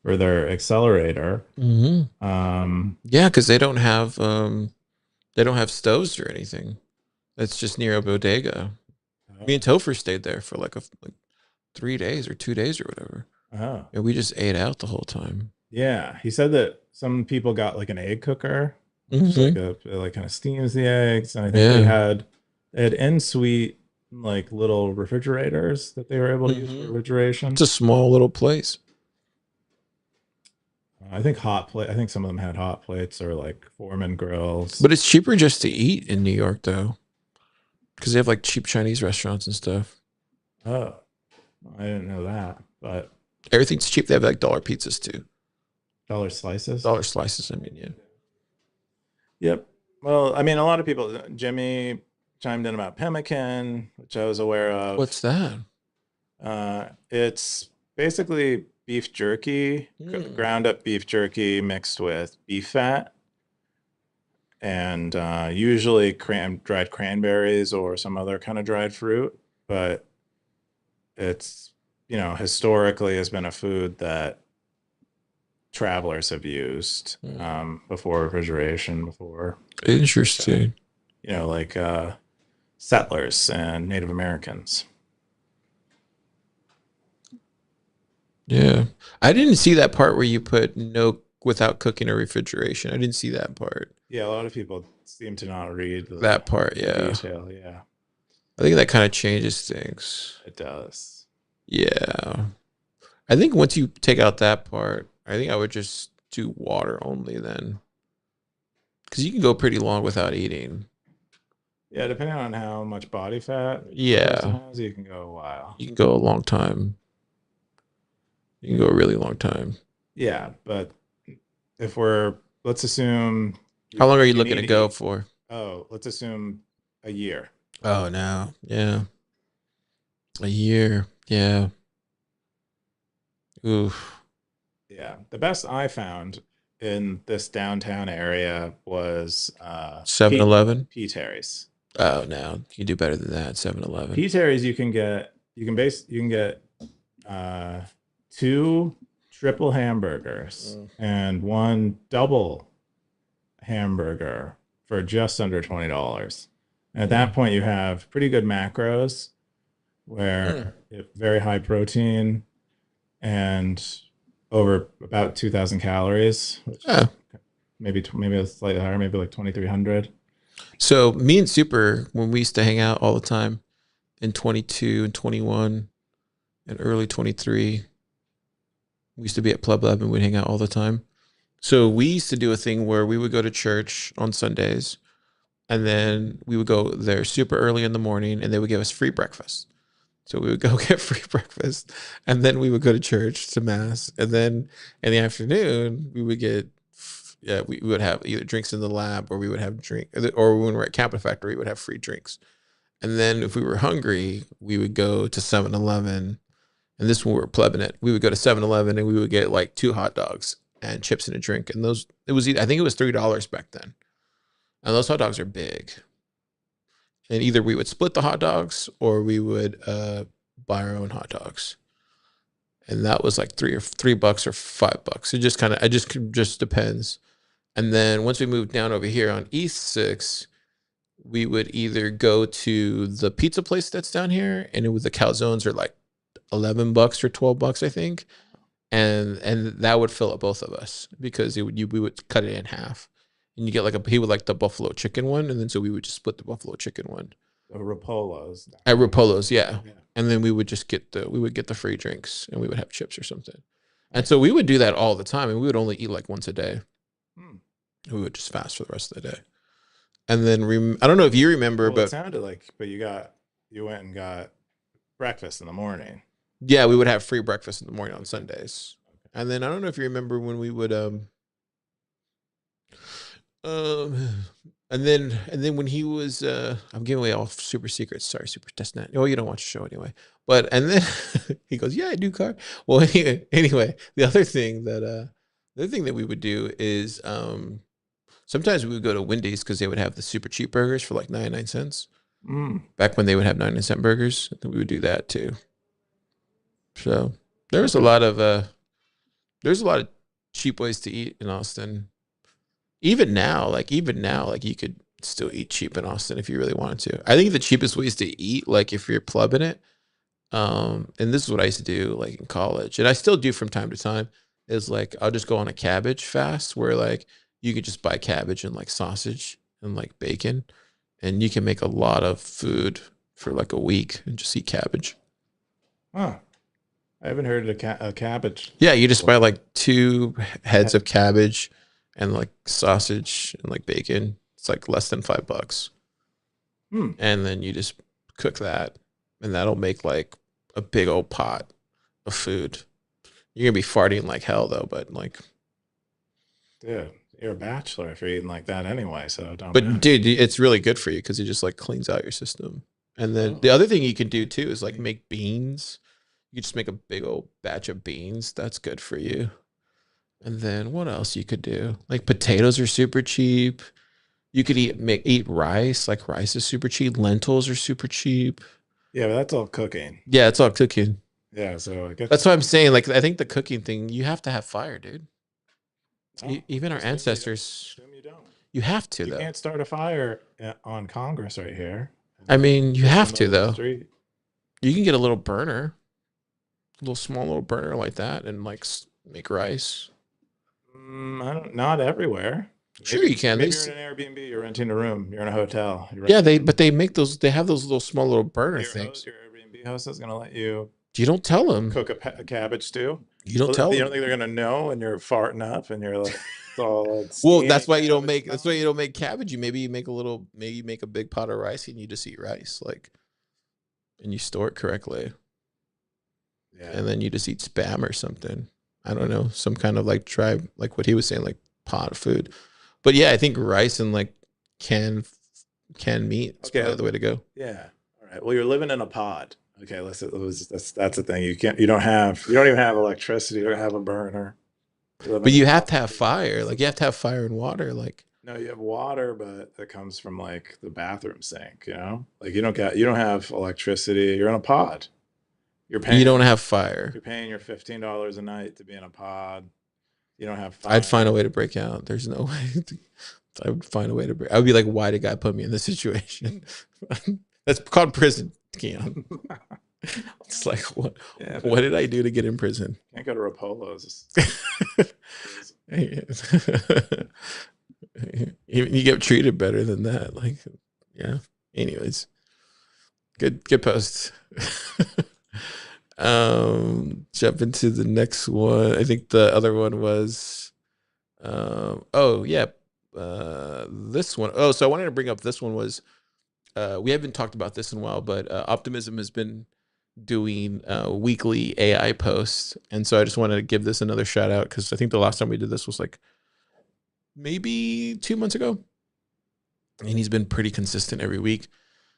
for their accelerator. Yeah, because they don't have stoves or anything. It's just near a bodega. Me and Topher stayed there for like 3 days or 2 days or whatever. Oh. And we just ate out the whole time. Yeah. He said that some people got like an egg cooker, which like kind of steams the eggs. And I think they had in-suite like little refrigerators that they were able to use for refrigeration. It's a small little place. I think I think some of them had hot plates or like Foreman grills. But it's cheaper just to eat in New York though. because they have like cheap Chinese restaurants and stuff. Oh, I didn't know that. But Everything's cheap. They have like dollar pizzas too. dollar slices. Dollar slices. I mean, yeah. Yep. Well, I mean, a lot of people. Jimmy chimed in about pemmican, which I was aware of. What's that? It's basically beef jerky, ground up beef jerky mixed with beef fat, and usually dried cranberries or some other kind of dried fruit. But it's, historically has been a food that travelers have used before refrigeration, before, Interesting. like settlers and Native Americans. Yeah. I didn't see that part where you put no without cooking or refrigeration. I didn't see that part. Yeah, a lot of people seem to not read That part, yeah. detail. Yeah, I think that kind of changes things. it does. Yeah. I think once you take out that part, I think I would just do water only then. Because you can go pretty long without eating. Yeah, depending on how much body fat Yeah. a person has, you can go a while. You can go a long time. You can go a really long time. Yeah, but let's assume. How long are you need looking to go for? Oh, let's assume a year. Oh, no. Yeah. A year. Yeah. Oof. Yeah, the best I found in this downtown area was 7-Eleven? P. Terry's. Oh, no. You can do better than that. 7-Eleven. P. Terry's, you can get 2 triple hamburgers and 1 double hamburger for just under $20. And at that point, you have pretty good macros, where you have very high protein and over about 2,000 calories, which maybe slightly higher, maybe like 2,300. So me and Super, when we used to hang out all the time in 22 and 21 and early 23, we used to be at Pleb Lab and we'd hang out all the time. So we used to do a thing where we would go to church on Sundays and then we would go there super early in the morning and they would give us free breakfast. So we would go get free breakfast and then we would go to church to mass. And then in the afternoon, we would we would have either drinks in the lab or we would have or when we're at Capital Factory, we would have free drinks. And then if we were hungry, we would go to 7-Eleven. And this one we were plebbing it. We would go to 7-Eleven and we would get like 2 hot dogs and chips and a drink. And I think it was $3 back then. And those hot dogs are big. And either we would split the hot dogs or we would buy our own hot dogs. And that was like $3 or $5. It just depends. And then once we moved down over here on East 6, we would either go to the pizza place that's down here, and the calzones are like $11 or $12, I think. And that would fill up both of us because we would cut it in half. And you get he would like the buffalo chicken one, and then so we would just split the buffalo chicken one. Rapolos. At Rapolos, yeah. And then we would just get the free drinks and we would have chips or something. And so we would do that all the time, and we would only eat like once a day. We would just fast for the rest of the day. And then I don't know if you remember, but it sounded like, you went and got breakfast in the morning. Yeah, we would have free breakfast in the morning on Sundays. And then I don't know if you remember when we would and then when he was I'm giving away all super secrets. Sorry, super test net. Oh, you don't watch the show anyway. But and then he goes, "Yeah, I do car." Well, anyway, the other thing that we would do is sometimes we would go to Wendy's because they would have the super cheap burgers for like 99 cents. Back when they would have 99-cent burgers, we would do that too. So there's a lot of cheap ways to eat in Austin. Even now, you could still eat cheap in Austin if you really wanted to. I think the cheapest ways to eat, like if you're plubbing it, and this is what I used to do like in college, and I still do from time to time, is like I'll just go on a cabbage fast where like you could just buy cabbage and like sausage and like bacon, and you can make a lot of food for like a week and just eat cabbage. Huh. I haven't heard of cabbage. Yeah, you just buy like 2 heads of cabbage and like sausage and like bacon. It's like less than $5. and then you just cook that, and that'll make like a big old pot of food. You're gonna be farting like hell though, but like, Dude, you're a bachelor if you're eating like that anyway, so don't. but dude, it's really good for you because it just like cleans out your system. And then the other thing you can do too is like make beans. You just make a big old batch of beans. That's good for you. And then what else you could do? Like potatoes are super cheap. You could eat rice. Like rice is super cheap. Lentils are super cheap. Yeah, but that's all cooking. Yeah, it's all cooking. Yeah, so I guess That's what I'm saying. Like I think the cooking thing, you have to have fire, dude. no, Even our assume ancestors, assume you don't. you have to You though. can't start a fire on Congress right here. I mean, you Just in have the to middle of the though. street. You can get a little burner, a little small little burner like that, and like make rice. I don't. Not everywhere. Sure, you can. Maybe you're in an Airbnb. You're renting a room. You're in a hotel. Yeah, but they make those. They have those little small little burner things. Your Airbnb host is gonna let you You don't tell them. cook a cabbage stew. You don't tell You them. don't think they're gonna know, and you're farting up, and you're like, it's all like. Well, that's why you don't cabbage make. smell. That's why you don't make cabbage. Maybe you make a little. Maybe you make a big pot of rice and you just eat rice, like, and you store it correctly. Yeah. And then you just eat spam or something. I don't know, some kind of like tribe, like what he was saying, like pot food. But yeah, I think rice and like canned meat is probably the way to go. Yeah. All right. Well, you're living in a pod. Okay. That's the thing. You don't even have electricity. You don't have a burner. But you have to have fire. Like you have to have fire and water. Like no, you have water, but it comes from like the bathroom sink. Like you don't have electricity. You're in a pod. you don't have fire. You're paying your $15 a night to be in a pod. You don't have fire. I'd find a way to break out. There's no way. I would find a way to break. I would be like, why did God put me in this situation? That's called prison, Keyan. It's like what? Yeah, what did I do to get in prison? Can't go to Rapolo's. You get treated better than that. Like, yeah. Anyways, good post. Jump into the next one. I think the other one was this one. Oh, so I wanted to bring up this one was we haven't talked about this in a while, but Optimism has been doing weekly AI posts, and so I just wanted to give this another shout out because I think the last time we did this was like maybe 2 months ago, and he's been pretty consistent every week.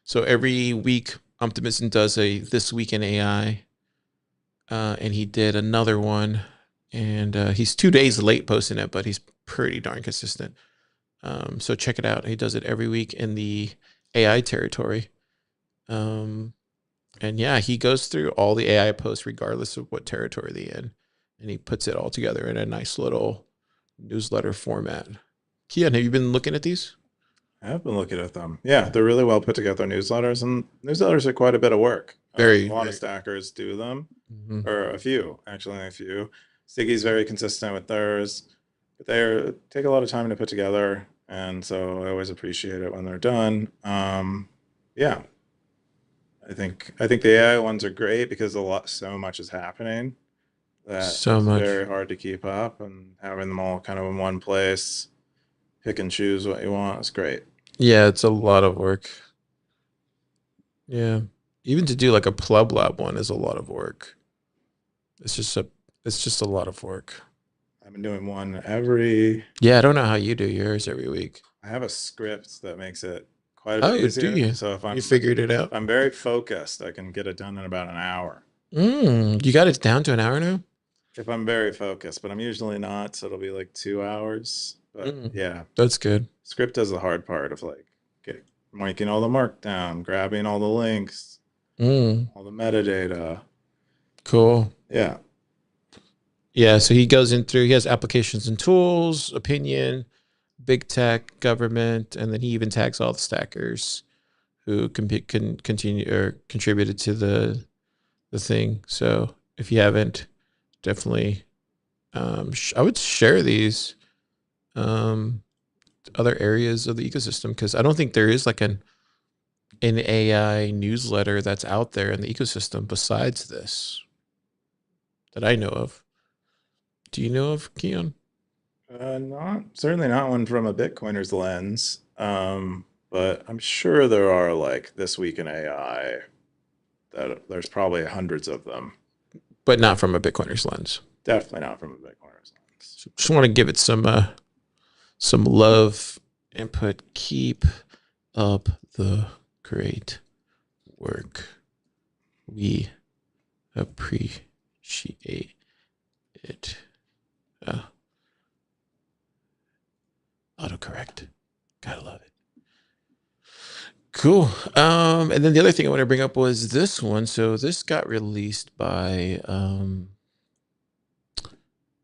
So every week Optimism does a This Week in AI, and he did another one, and he's 2 days late posting it, but he's pretty darn consistent. So check it out. He does it every week in the AI territory. And yeah, he goes through all the AI posts regardless of what territory they're in, and he puts it all together in a nice little newsletter format. Keyan, have you been looking at these? I've been looking at them. Yeah, they're really well put together newsletters, and newsletters are quite a bit of work. A lot of stackers do them, or a few, actually, a few. Siggy's very consistent with theirs, but they take a lot of time to put together, and so I always appreciate it when they're done. Yeah, I think the AI ones are great because so much is happening that it's very hard to keep up, and having them all kind of in one place, pick and choose what you want is great. Yeah, it's a lot of work. Yeah, even to do like a Plub Lab one is a lot of work. It's just a lot of work. I've been doing one every. Yeah, I don't know how you do yours every week. I have a script that makes it quite a bit easier. Do you? So if you figured it out, if I'm very focused, I can get it done in about an hour. You got it down to an hour now? If I'm very focused, but I'm usually not, so it'll be like 2 hours. But yeah, that's good. Script does the hard part of like making all the markdown, grabbing all the links, all the metadata. Cool. Yeah. Yeah, so he goes in through, he has applications and tools, opinion, big tech, government, and then he even tags all the stackers who can continue or contributed to the thing. So if you haven't, definitely I would share these other areas of the ecosystem, because I don't think there is like an AI newsletter that's out there in the ecosystem besides this that I know of. Do you know of, Keyan? Certainly not one from a Bitcoiner's lens. but I'm sure there are like This Week in AI that there's probably hundreds of them. but not from a Bitcoiner's lens. Definitely not from a Bitcoiner's lens. So just want to give it some love, input. Keep up the great work. We appreciate it. Autocorrect. Gotta love it. Cool. And then the other thing I want to bring up was this one. So this got released by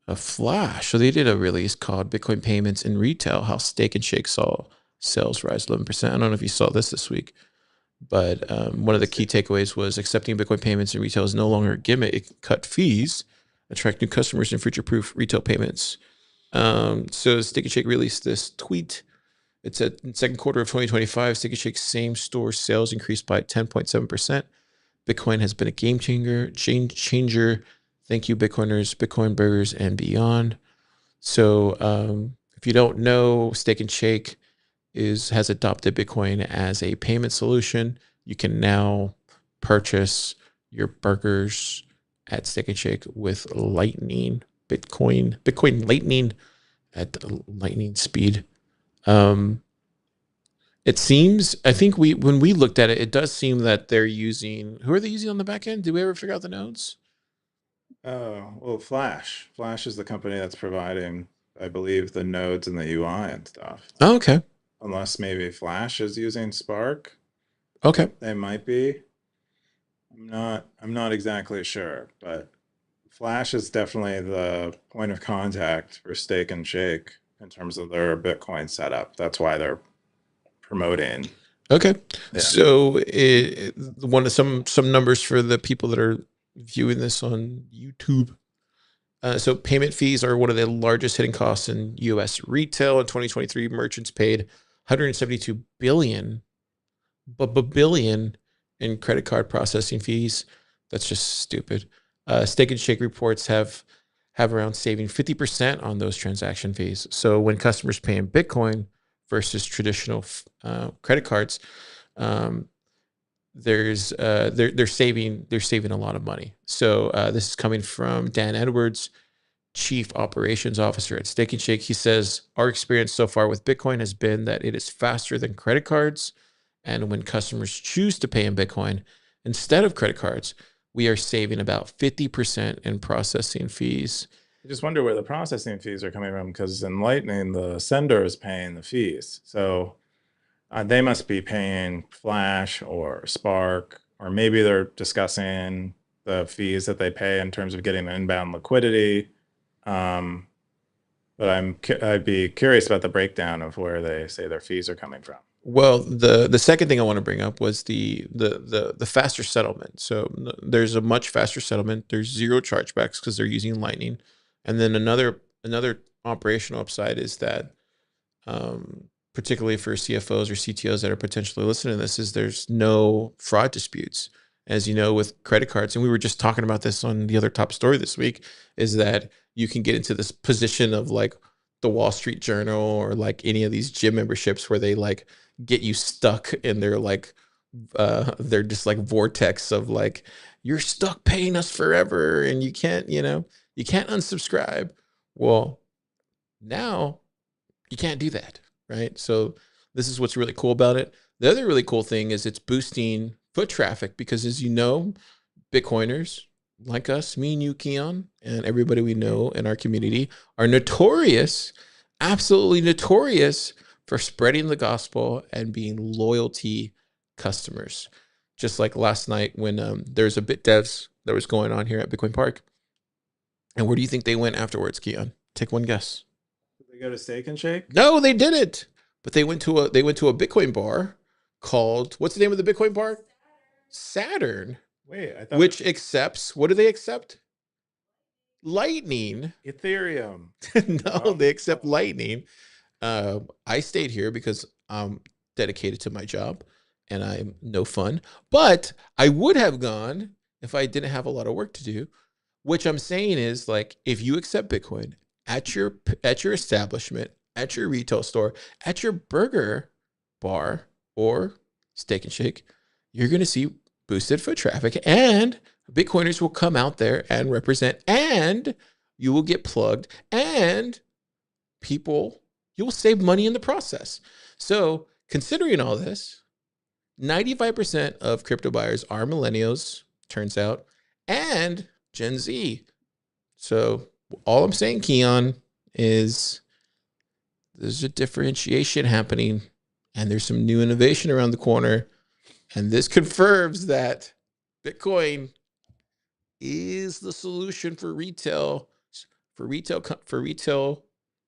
a Flash. So they did a release called Bitcoin Payments in Retail, How Steak and Shake saw sales rise 11%. I don't know if you saw this week, but one of the key takeaways was accepting Bitcoin payments in retail is no longer a gimmick. It can cut fees, attract new customers, and future-proof retail payments. So Steak and Shake released this tweet. It said in second quarter of 2025, Steak and Shake's same-store sales increased by 10.7%. Bitcoin has been a game changer. Thank you, Bitcoiners, Bitcoin burgers, and beyond. So if you don't know, Steak and Shake has adopted Bitcoin as a payment solution. You can now purchase your burgers at Steak and Shake with Lightning Bitcoin Lightning at lightning speed. It seems, I think when we looked at it, it does seem that they're using, who are they using on the back end? Did we ever figure out the nodes? Oh, well, Flash. Flash is the company that's providing, I believe, the nodes and the UI and stuff. Oh, okay. Unless maybe Flash is using Spark. Okay. They might be. I'm not exactly sure, but Flash is definitely the point of contact for Steak and Shake in terms of their Bitcoin setup. That's why they're promoting. Okay. Yeah. So one of some numbers for the people that are viewing this on YouTube. So payment fees are one of the largest hidden costs in U.S. retail. In 2023, merchants paid 172 billion in credit card processing fees. That's just stupid. Steak and Shake reports have around saving 50% on those transaction fees. So when customers pay in Bitcoin versus traditional credit cards, they're saving a lot of money. So this is coming from Dan Edwards, Chief Operations Officer at Steak and Shake. He says, our experience so far with Bitcoin has been that it is faster than credit cards. And when customers choose to pay in Bitcoin instead of credit cards, we are saving about 50% in processing fees. I just wonder where the processing fees are coming from, because in Lightning, the sender is paying the fees. So they must be paying Flash or Spark, or maybe they're discussing the fees that they pay in terms of getting inbound liquidity. But I'd be curious about the breakdown of where they say their fees are coming from. Well, the second thing I want to bring up was the faster settlement. So there's a much faster settlement. There's zero chargebacks because they're using Lightning, and then another operational upside is that, particularly for CFOs or CTOs that are potentially listening to this, is there's no fraud disputes. As you know, with credit cards, and we were just talking about this on the other top story this week, is that you can get into this position of like the Wall Street Journal or like any of these gym memberships where they like get you stuck in their like they're just like vortex of like, you're stuck paying us forever and you can't unsubscribe. Well, now you can't do that, right? So this is what's really cool about it. The other really cool thing is it's boosting foot traffic because, as you know, Bitcoiners like us, me and you, Keyan, and everybody we know in our community are notorious, absolutely notorious for spreading the gospel and being loyalty customers. Just like last night when there's a BitDevs that was going on here at Bitcoin Park. And where do you think they went afterwards, Keyan? Take one guess. Did they go to Steak and Shake? No, they didn't. But they went to a Bitcoin bar called, what's the name of the Bitcoin bar? Saturn. Wait, I thought Which accepts, what do they accept? Lightning. Ethereum. No, they accept Lightning. I stayed here because I'm dedicated to my job and I'm no fun. But I would have gone if I didn't have a lot of work to do. Which I'm saying is, like, if you accept Bitcoin at your establishment, at your retail store, at your burger bar, or Steak and Shake, you're going to see boosted foot traffic, and Bitcoiners will come out there and represent, and you will get plugged, and you'll save money in the process. So considering all this, 95% of crypto buyers are millennials, turns out, and Gen Z. So all I'm saying, Keyan, is there's a differentiation happening, and there's some new innovation around the corner. And this confirms that Bitcoin is the solution for retail,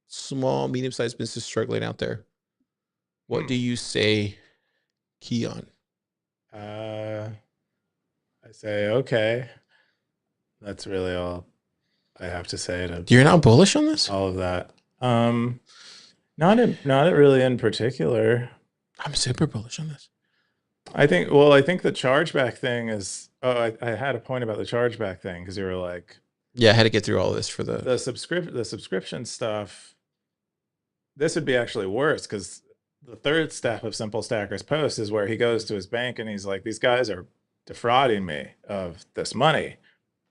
small, medium-sized business struggling out there. What do you say, Keyan? I say, okay. That's really all I have to say to You're not bullish on this? all of that. Not really in particular. I'm super bullish on this. I think the chargeback thing is, I had a point about the chargeback thing, because you were like, Yeah, I had to get through all this for the subscription stuff. This would be actually worse, because the third step of Simple Stacker's post is where he goes to his bank and he's like, these guys are defrauding me of this money.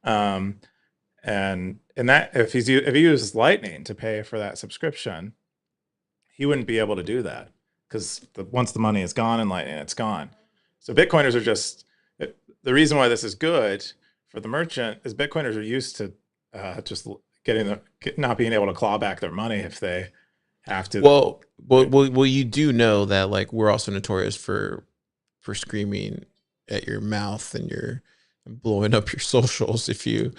And that if he uses Lightning to pay for that subscription, he wouldn't be able to do that, because once the money is gone in Lightning, it's gone. So Bitcoiners are just, the reason why this is good for the merchant is Bitcoiners are used to just not being able to claw back their money if they have to. Well, you do know that, like, we're also notorious for screaming at your mouth and blowing up your socials if you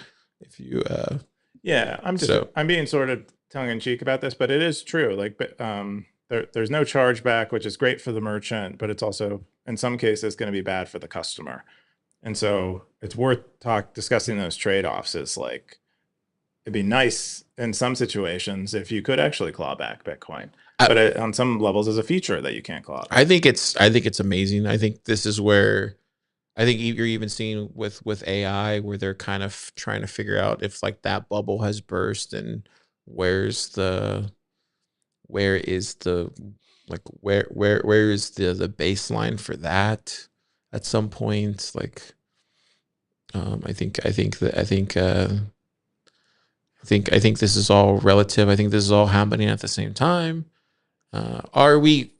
Yeah, I'm being sort of tongue in cheek about this, but it is true. Like, there's no chargeback, which is great for the merchant, but it's also in some cases going to be bad for the customer. And so it's worth discussing those trade-offs. Is like, it'd be nice in some situations if you could actually claw back Bitcoin, but on some levels, as a feature that you can't claw back. I think it's amazing. I think this is where I think you're even seeing with AI, where they're kind of trying to figure out if, like, that bubble has burst, and where is the baseline for that at some point. Like, I think this is all relative. I think this is all happening at the same time. Are we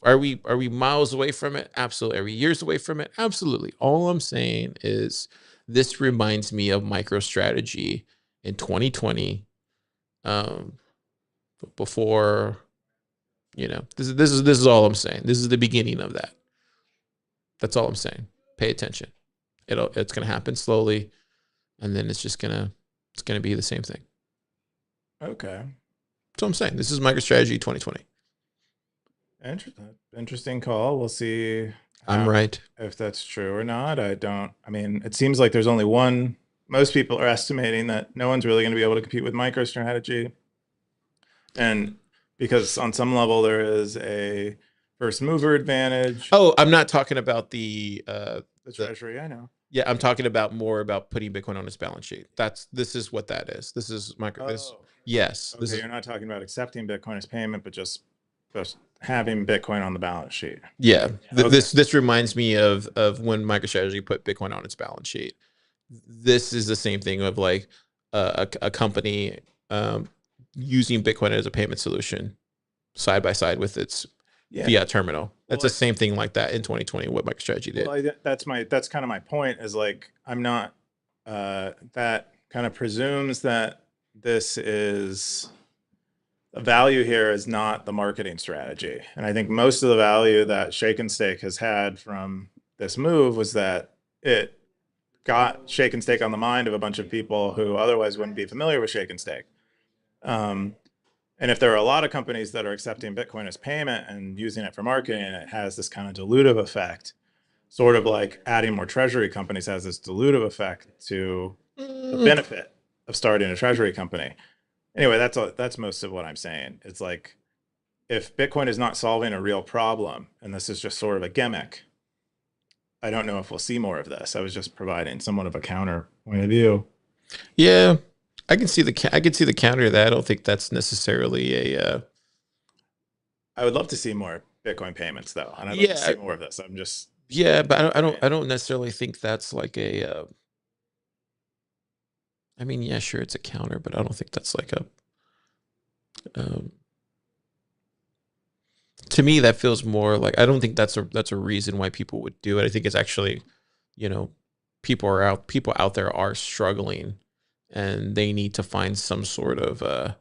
miles away from it? Absolutely. Are we years away from it? Absolutely. All I'm saying is this reminds me of MicroStrategy in 2020. Before, this is all I'm saying. This is the beginning of that. That's all I'm saying. Pay attention. It's gonna happen slowly, and then it's gonna be the same thing. Okay. That's all I'm saying. This is MicroStrategy 2020. Interesting call. We'll see. I'm right. If that's true or not. I mean, it seems like there's only one. Most people are estimating that no one's really going to be able to compete with MicroStrategy. And because on some level there is a first mover advantage. Oh, I'm not talking about the treasury. I know. Yeah, I'm talking about more about putting Bitcoin on its balance sheet. This is what that is. This is yes. Okay, you're not talking about accepting Bitcoin as payment, but just having Bitcoin on the balance sheet. Yeah. Okay. This reminds me of when MicroStrategy put Bitcoin on its balance sheet. This is the same thing of, like, a company using Bitcoin as a payment solution side by side with its fiat terminal. That's the same thing like that in 2020, what MicroStrategy did. Well, that's kind of my point, is like, I'm not, that kind of presumes that this is, the value here is not the marketing strategy. And I think most of the value that Shake and Stake has had from this move was that it got Shake and Stake on the mind of a bunch of people who otherwise wouldn't be familiar with Shake and Stake. And if there are a lot of companies that are accepting Bitcoin as payment and using it for marketing, it has this kind of dilutive effect, sort of like adding more treasury companies has this dilutive effect to the benefit of starting a treasury company. Anyway, that's most of what I'm saying. It's like, if Bitcoin is not solving a real problem, and this is just sort of a gimmick, I don't know if we'll see more of this. I was just providing somewhat of a counter point of view. Yeah, I can see the counter to that. I don't think that's necessarily a. I would love to see more Bitcoin payments, though, and I'd like to Yeah, see more of this. I'm just yeah, but I don't necessarily think that's like a. I mean, yeah, sure, it's a counter, but I don't think that's like a. Um, to me, that feels more like I don't think that's a reason why people would do it. I think it's actually, you know, people out there are struggling, and they need to find some sort of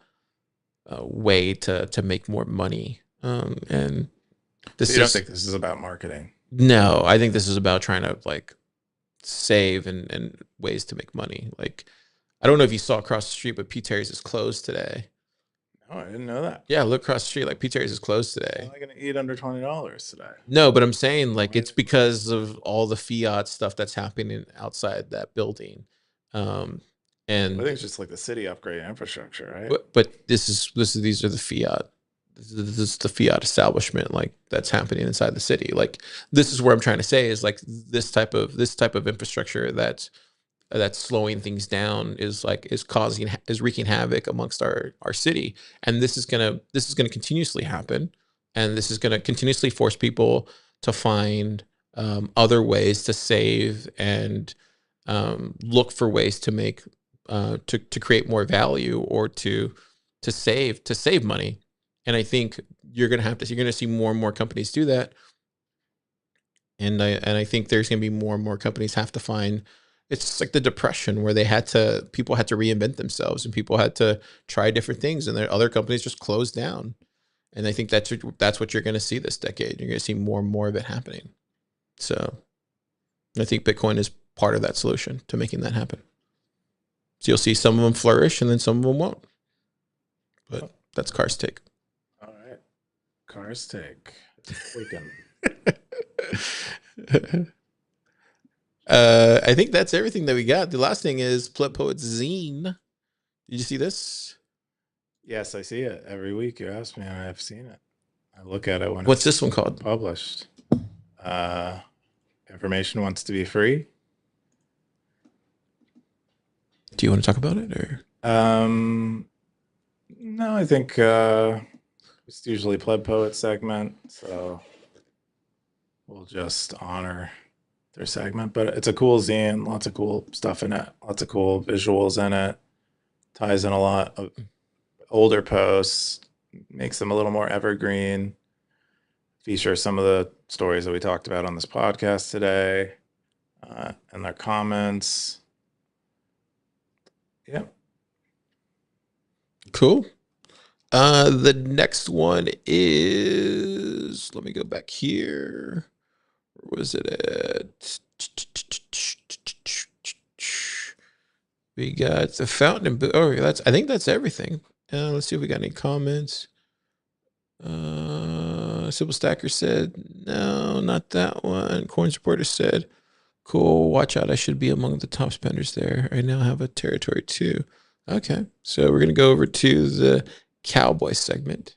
way to make more money. And so this you don't is think this is about marketing? no, I think this is about trying to like save and ways to make money. Like I don't know if you saw across the street, but P. Terry's is closed today. No, I didn't know that. Yeah, look across the street, like P. Terry's is closed How today. am I going to eat under $20 today? No, but I'm saying like Why it's because of all the fiat stuff that's happening outside that building. Um I think and it's just like the city upgrade infrastructure, right? but these are the fiat. This is the fiat establishment like that's happening inside the city. Like this is where I'm trying to say is like this type of infrastructure that's slowing things down is wreaking havoc amongst our city, and this is gonna continuously happen, and this is gonna continuously force people to find other ways to save and look for ways to make to create more value or to save money. And I think you're gonna see more and more companies do that, and I think there's going to be more and more companies have to find. It's like the depression where people had to reinvent themselves and people had to try different things, and there other companies just closed down. And I think that's what you're going to see this decade. You're going to see more and more of it happening. So I think Bitcoin is part of that solution to making that happen. So you'll see some of them flourish and then some of them won't. But that's Car's take. All right. Cars take. Freaking. I think that's everything that we got. The last thing is Pleb Poet's Zine. Did you see this? Yes, I see it every week. You ask me, and I've seen it. I look at it when What's it's this one called? published. Information wants to be free. Do you want to talk about it or? No, I think it's usually Pleb Poet segment, so we'll just honor their segment. But it's a cool zine, lots of cool stuff in it, lots of cool visuals in it. Ties in a lot of older posts, makes them a little more evergreen. Feature some of the stories that we talked about on this podcast today, and their comments. Yeah. Cool. The next one is, let me go back here. Where was it at? We got the fountain. Oh, I think that's everything. Let's see if we got any comments. Sybil Stacker said, no, not that one. Corn Supporter said, cool, watch out. I should be among the top spenders there. I now have a territory too. Okay, so we're going to go over to the Cowboy segment.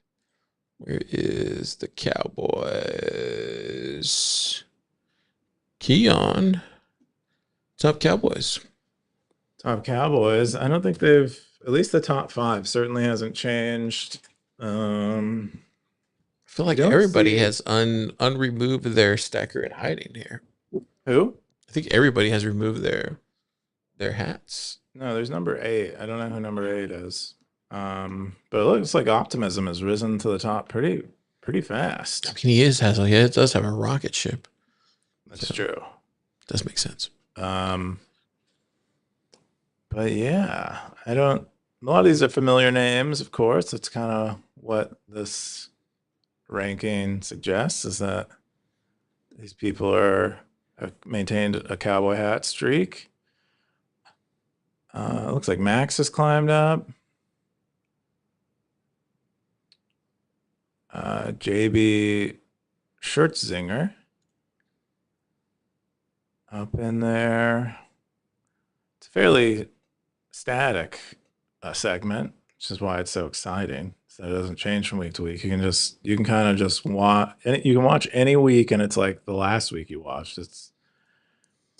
Where is the Cowboys? Keyan. Top Cowboys. Top Cowboys. I don't think they've, at least the top five certainly hasn't changed. I feel like don't everybody see- has unremoved their stacker in hiding here. Who? I think everybody has removed their hats. No, there's number 8. I don't know who number 8 is. But it looks like Optimism has risen to the top pretty fast. I mean, it does have a rocket ship. That's So, true. does make sense. But yeah, a lot of these are familiar names, of course. That's kind of what this ranking suggests, is that these people have maintained a cowboy hat streak. It looks like Max has climbed up. JB Schertzinger up in there. It's fairly static segment, which is why it's so exciting. So it doesn't change from week to week. You can kind of just watch. You can watch any week, and it's like the last week you watched. It's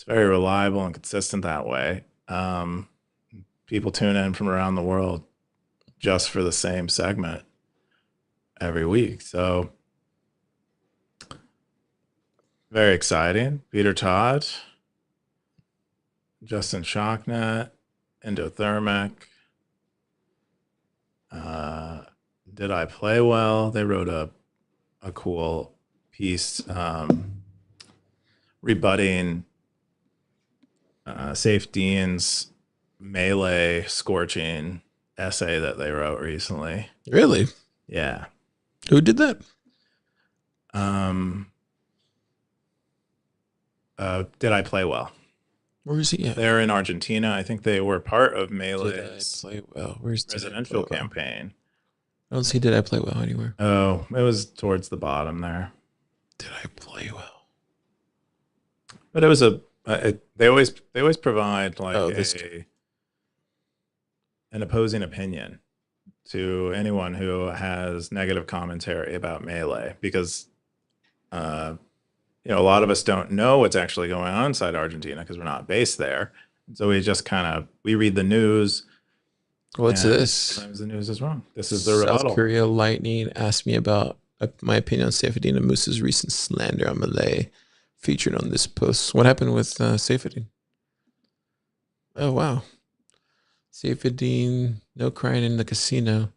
very reliable and consistent that way. People tune in from around the world just for the same segment every week. So Very exciting. Peter Todd, Justin Shocknet, Endothermic. Did I play well? They wrote a cool piece rebutting Saifedean's Milei scorching essay that they wrote recently. Really? Yeah. Who did that? Did I play well? Where is he at? They're in Argentina. I think they were part of Did I Milei's play well? Where's presidential campaign. I don't see did I play well anywhere. Oh, it was towards the bottom there. Did I play well? But it was they always provide like an opposing opinion to anyone who has negative commentary about Milei, because a lot of us don't know what's actually going on inside Argentina because we're not based there. So we just we read the news. What's this? Sometimes the news is wrong. This is the South rebuttal. Korea Lightning asked me about my opinion on Saifedean and Moose's recent slander on Milei, featured on this post. What happened with Saifedean? Oh, wow. Saifedean, no crying in the casino.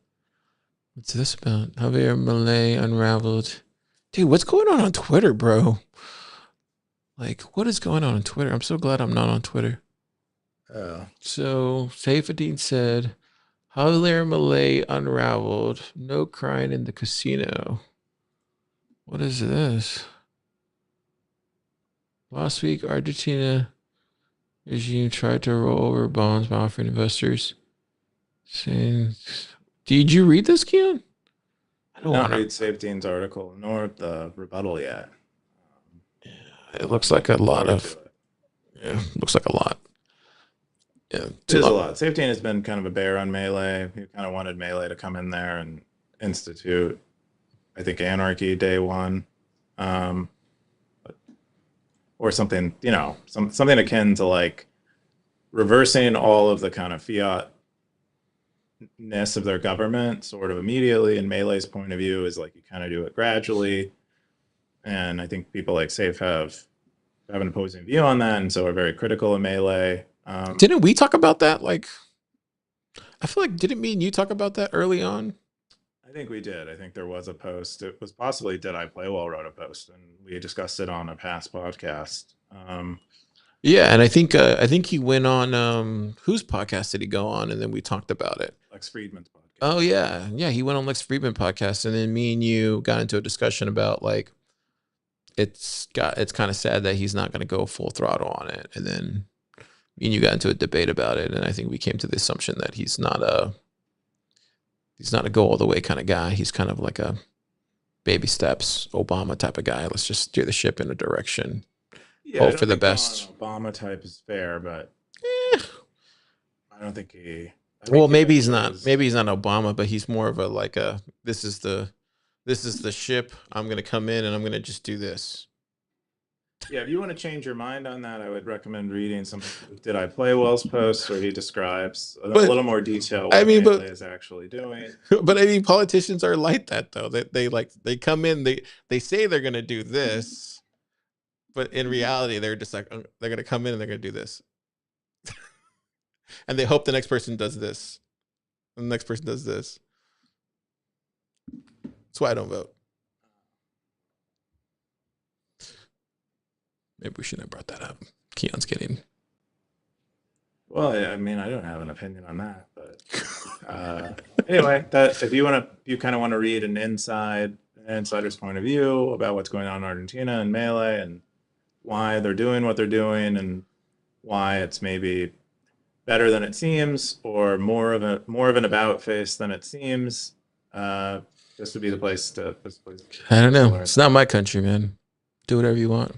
What's this about? Javier Milei unraveled. Dude, what's going on Twitter, bro? Like, what is going on Twitter? I'm so glad I'm not on Twitter. Oh. So, Saifedean said, Javier Milei unraveled. No crying in the casino. What is this? Last week, Argentina regime tried to roll over bonds by offering investors. Saying, did you read this, Keyan? I don't want to read Saifedean's article nor the rebuttal yet. It looks like a lot of. Yeah, looks like a lot. Yeah, it is a lot. Saifedean has been kind of a bear on Milei. He kind of wanted Milei to come in there and institute, I think, anarchy day one, or something. Something akin to like reversing all of the kind of fiat-ness of their government, sort of immediately. And Milei's point of view is like you kind of do it gradually. And I think people like Saif have an opposing view on that, and so are very critical of Milei. Didn't we talk about that? Like, I feel like, didn't me and you talk about that early on? I think we did. I think there was a post. It was possibly Did I Play Well wrote a post, and we discussed it on a past podcast. Yeah, and I think he went on whose podcast did he go on, and then we talked about it. Lex Friedman's podcast. Oh yeah, he went on Lex Friedman podcast, and then me and you got into a discussion about like it's kind of sad that he's not going to go full throttle on it, and then me and you got into a debate about it, and I think we came to the assumption that he's not a go all the way kind of guy. He's kind of like a baby steps Obama type of guy. Let's just steer the ship in a direction. Yeah, hope for the best. Obama type is fair, but I don't think he. Well, maybe he's not. Maybe he's not Obama, but he's more of a like a. This is the ship. I'm gonna come in and I'm gonna just do this. Yeah, if you want to change your mind on that, I would recommend reading some Did I Play Well's post, where he describes a little more detail what Milei is actually doing. But I mean, politicians are like that though. They come in, they say they're gonna do this, but in reality, they're just like they're gonna come in and they're gonna do this, and they hope the next person does this, and the next person does this. That's why I don't vote. Maybe we shouldn't have brought that up. Keyan's kidding. Well, I mean, I don't have an opinion on that, but anyway, that if you kind of want to read an insider's point of view about what's going on in Argentina and Milei and why they're doing what they're doing and why it's maybe better than it seems or more of an about face than it seems, this would be the place to. I don't know. It's not my country, man. Do whatever you want.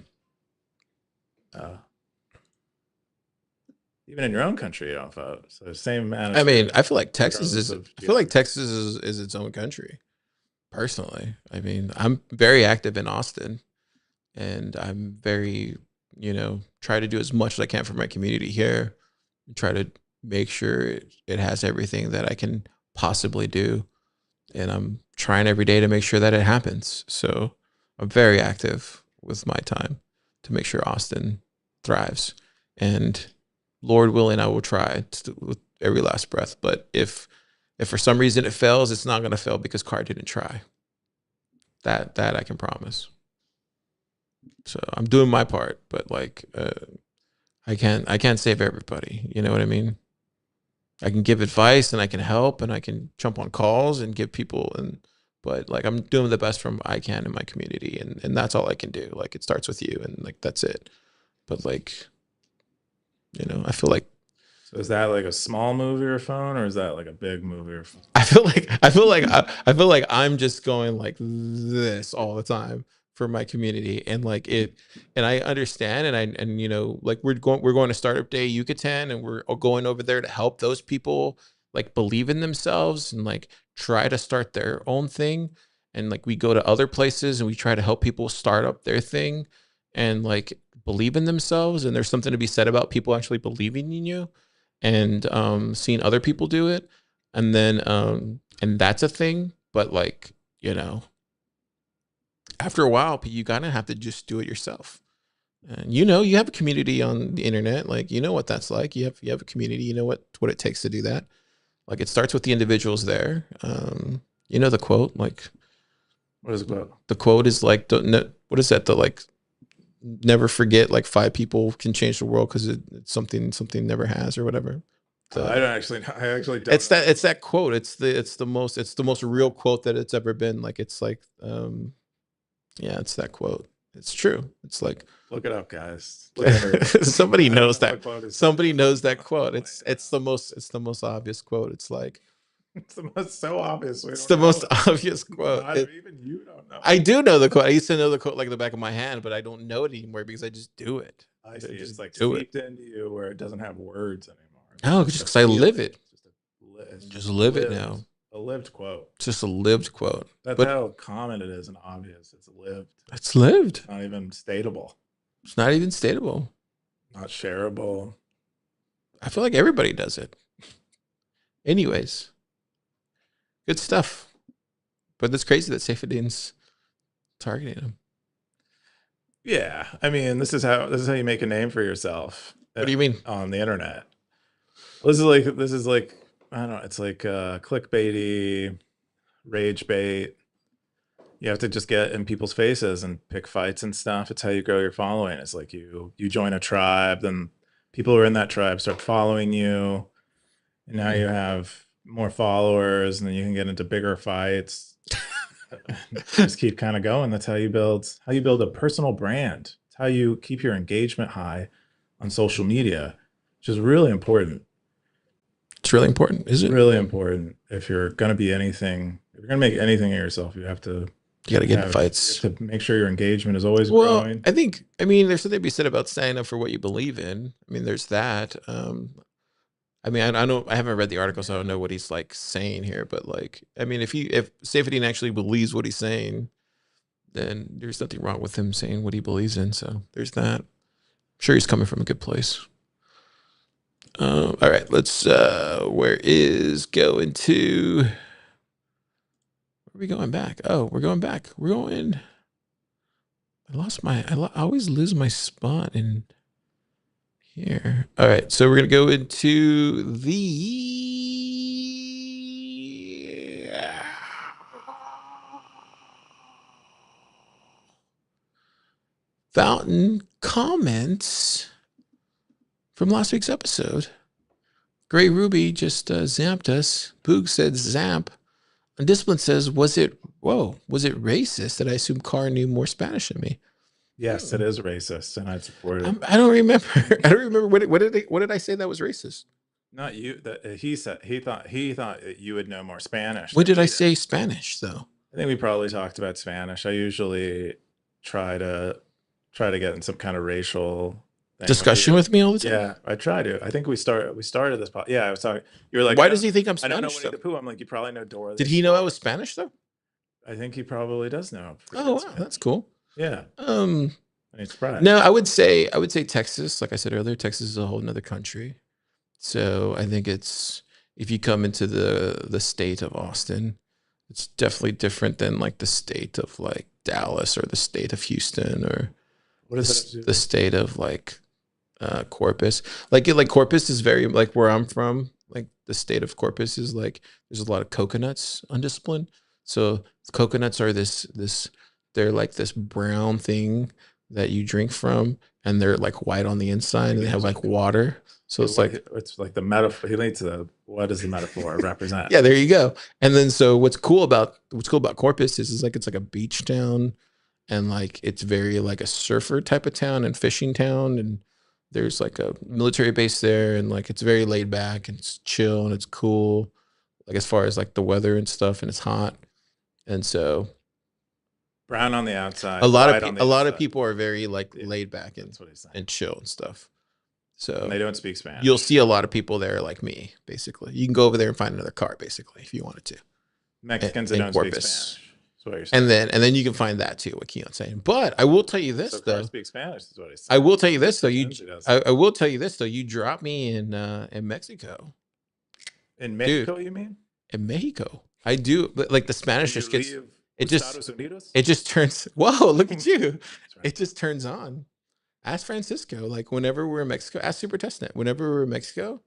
Even in your own country, you don't vote. So same. I mean, I feel like Texas is. I feel like Texas is its own country. Personally, I mean, I'm very active in Austin, and I'm very, try to do as much as I can for my community here. Try to make sure it has everything that I can possibly do, and I'm trying every day to make sure that it happens. So I'm very active with my time. to make sure Austin thrives. And Lord willing, I will try with every last breath. But if for some reason it fails, it's not going to fail because Carr didn't try. That I can promise. So I'm doing my part, but like I can't save everybody. You know what I mean? I can give advice and I can help and I can jump on calls and give people but like I'm doing the best from I can in my community and that's all I can do. Like it starts with you and like that's it. But like, you know, I feel like So is that like a small move your phone, or is that like a big move your phone? I feel like I'm just going like this all the time for my community and like it and I understand and you know like we're going to Startup Day Yucatan and we're going over there to help those people like believe in themselves and like try to start their own thing and like we go to other places and we try to help people start up their thing and like believe in themselves and there's something to be said about people actually believing in you and seeing other people do it and then and that's a thing but like you know after a while you gotta have to just do it yourself and you know you have a community on the internet like you know what that's like you have a community you know what it takes to do that like it starts with the individuals there you know the quote like What is it about? the quote is like what is that the like never forget like 5 people can change the world because it's something never has or whatever. I don't actually know. I actually don't. It's that quote. It's the most real quote that it's ever been. Like it's like yeah, it's that quote. It's true. It's like Look it up, guys. Look at her. somebody knows know that. what quote is. Somebody knows that quote. It's the most obvious quote. It's like It's the most so obvious. it's the most obvious quote. Even you don't know. I do know the quote. I used to know the quote like the back of my hand, but I don't know it anymore because I just do it. I see. just It's like do it. seeped into you where it doesn't have words anymore. No, just because I live it. It's Just live it lived- now. A lived quote. It's just a lived quote. That's But how common it is and obvious. It's lived. it's lived. It's not even stateable. It's not even stateable. Not shareable. I feel like everybody does it. Anyways, good stuff. But it's crazy that Saifedean's targeting him. Yeah, I mean, this is how you make a name for yourself. What do you mean? On the internet? This is like I don't know. It's like clickbaity, rage bait. You have to just get in people's faces and pick fights and stuff. It's how you grow your following. It's like you join a tribe, then people who are in that tribe start following you, and now you have more followers, and then you can get into bigger fights. Just keep kind of going. That's how you build a personal brand. It's how you keep your engagement high on social media, which is really important. It's really important, is it? Really important. If you're going to be anything, if you're going to make anything of yourself, you got to get in fights. To make sure your engagement is always well, growing. I mean, there's something to be said about standing up for what you believe in. I mean, there's that. I mean, I know I haven't read the article, so I don't know what he's like saying here. But like, I mean, if Saifedean actually believes what he's saying, then there's nothing wrong with him saying what he believes in. So there's that. I'm sure he's coming from a good place. All right, let's. Where is going to? Where are we going back? Oh, we're going back. We're going. I always lose my spot in here. All right, so we're gonna go into the fountain comments from last week's episode. Gray Ruby just zamped us. Boog said zamp. Undisciplined says, was it racist that I assumed Carr knew more Spanish than me? Yes, it is racist, and I support it. I don't remember. I don't remember what did I say that was racist? Not you. He said he thought that you would know more Spanish. When did I say Spanish though? I think we probably talked about Spanish. I usually try to get in some kind of racial discussion with me all the time. Yeah, I try to. I think we started this podcast. Yeah, I was talking. You were like, why does he think I'm I don't know Spanish? Winnie the Pooh. I'm like, you probably know Dora. Did he know I was Spanish though? I think he probably does know. Oh wow, that's cool. Yeah. I mean, surprised. No, I would say Texas. Like I said earlier, Texas is a whole nother country. So I think it's if you come into the state of Austin, it's definitely different than like the state of like Dallas or the state of Houston or What does that have to do the with state of like Corpus. Like Corpus is very like where I'm from. Like the state of Corpus is like there's a lot of coconuts on discipline. So coconuts are this they're like this brown thing that you drink from, and they're like white on the inside, and they have like water. So it's like it's like the metaphor. He needs to. What does the metaphor represent? yeah, there you go. And then so what's cool about Corpus is like it's like a beach town, and like it's very like a surfer type of town and fishing town, and there's like a military base there, and like it's very laid back and it's chill and it's cool, like as far as like the weather and stuff, and it's hot, and so Brown on the outside. a lot white of on the a lot of inside. people are very like Yeah, laid back That's what he's saying. and chill and stuff. So And they don't speak Spanish. you'll see a lot of people there like me. Basically, you can go over there and find another car basically if you wanted to. Mexicans in that don't speak Corpus. Spanish. That's what you're saying. And then you can find that too. What Keyan's saying, but I will tell you this so though. speak Spanish is what he's I saying. will tell you this though. Mexicans, I will tell you this though. You dropped me in Mexico. in Mexico, you mean? In Mexico, I do. But like the Spanish just gets it Estados Unidos? just turns. Whoa! Look at you. That's right. It just turns on. Ask Francisco. Like whenever we're in Mexico, ask Super Testnet. Whenever we're in Mexico,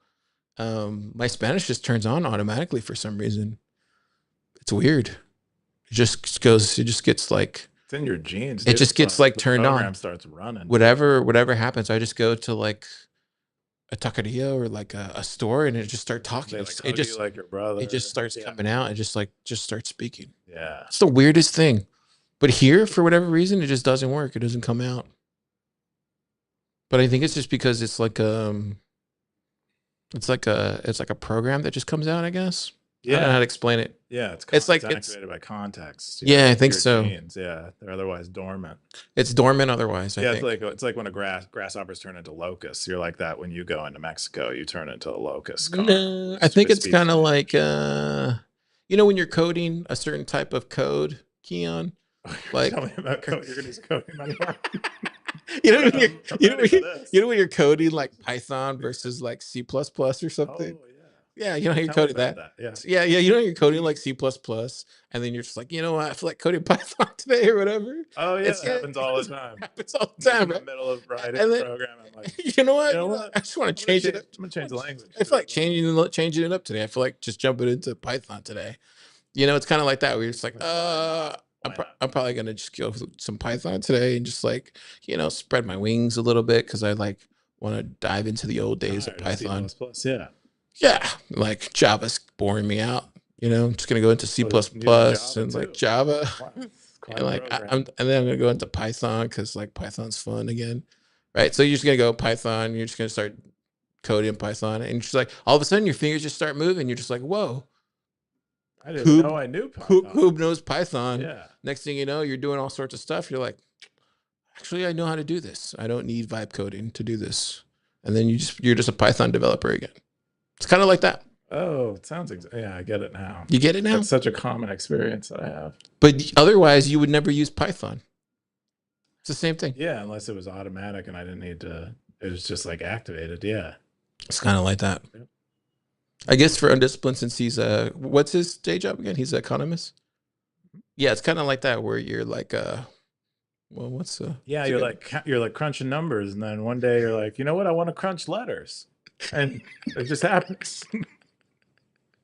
my Spanish just turns on automatically for some reason. It's weird. It just goes. It just gets like. It's in your genes. It just gets like the turned program on. starts running. Whatever happens, I just go to like a taqueria or like a store, and it just start talking. They, like, It hug just you like your brother. it just starts Yeah. coming out and just starts speaking. Yeah. It's the weirdest thing. But here, for whatever reason, it just doesn't work. It doesn't come out. But I think it's just because it's like it's like a program that just comes out, I guess. I don't know how to explain it. Yeah, It's like- activated by context. Yeah, I Like think your so. genes. Yeah, they're otherwise dormant. It's dormant otherwise, I Yeah, think. it's like when a grasshoppers turn into locusts. You're like that when you go into Mexico. You turn into a locust. car, No, which I think it's speaks kind of Spanish. like you know when you're coding a certain type of code, Keyan. like- Tell me about code. You're gonna use coding money. You know when you're, I'm you know ready when for you're, this. you know when you're coding like Python versus like C++ or something. Oh yeah. Yeah, you know how you're Tell me coding about that. Yeah. Yeah, you know you're coding like C++, and then you're just like, you know what, I feel like coding Python today or whatever. Oh yeah, It's- it happens all the time. Happens all the Just time, in the right? middle of writing And a then- program, I'm like, You know what? You know what? I just want I'm to gonna change it up. I'm gonna change the language. I feel like changing it up today. I feel like just jumping into Python today. You know, it's kind of like that. Where you're just like, Why not? I'm probably gonna just go with some Python today and just like, you know, spread my wings a little bit because I like want to dive into the old days of Tired Python. C++, yeah. Yeah, like Java's boring me out. You know, I'm just gonna go into C++ Oh, you're using Java and like too. Java, Wow, it's quite and a like program. and then I'm gonna go into Python because like Python's fun again, right? So you're just gonna go Python. You're just gonna start coding in Python, and just like all of a sudden your fingers just start moving. You're just like, whoa, I didn't Who- know I knew Python. who knows Python? Yeah. Next thing you know, you're doing all sorts of stuff. You're like, actually, I know how to do this. I don't need vibe coding to do this. And then you're just a Python developer again. It's kind of like that. Oh, it sounds yeah, I get it now. You get it now? That's such a common experience that I have. But otherwise, you would never use Python. It's the same thing. Yeah, unless it was automatic and I didn't need to. It was just like activated. Yeah. It's kind of like that. Yep. I guess for Undisciplined, since he's what's his day job again? He's an economist. Yeah, it's kind of like that where you're like, well, what's Yeah, it's you're okay. like you're like crunching numbers, and then one day you're like, you know what? I want to crunch letters, and it just happens.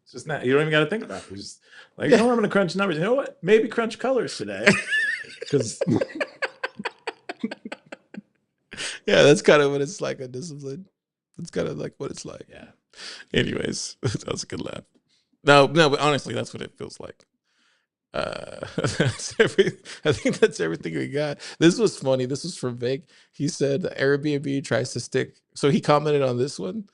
It's just not. You don't even got to think about it. You're just like, you know what? I'm going to crunch numbers. You know what? Maybe crunch colors today, because Yeah, that's kind of what it's like. A discipline. That's kind of like what it's like. yeah. Anyways, that was a good laugh. No, but honestly, that's what it feels like. I think that's everything we got. This was funny. This was from Vic. He said Airbnb tries to stick. So he commented on this one.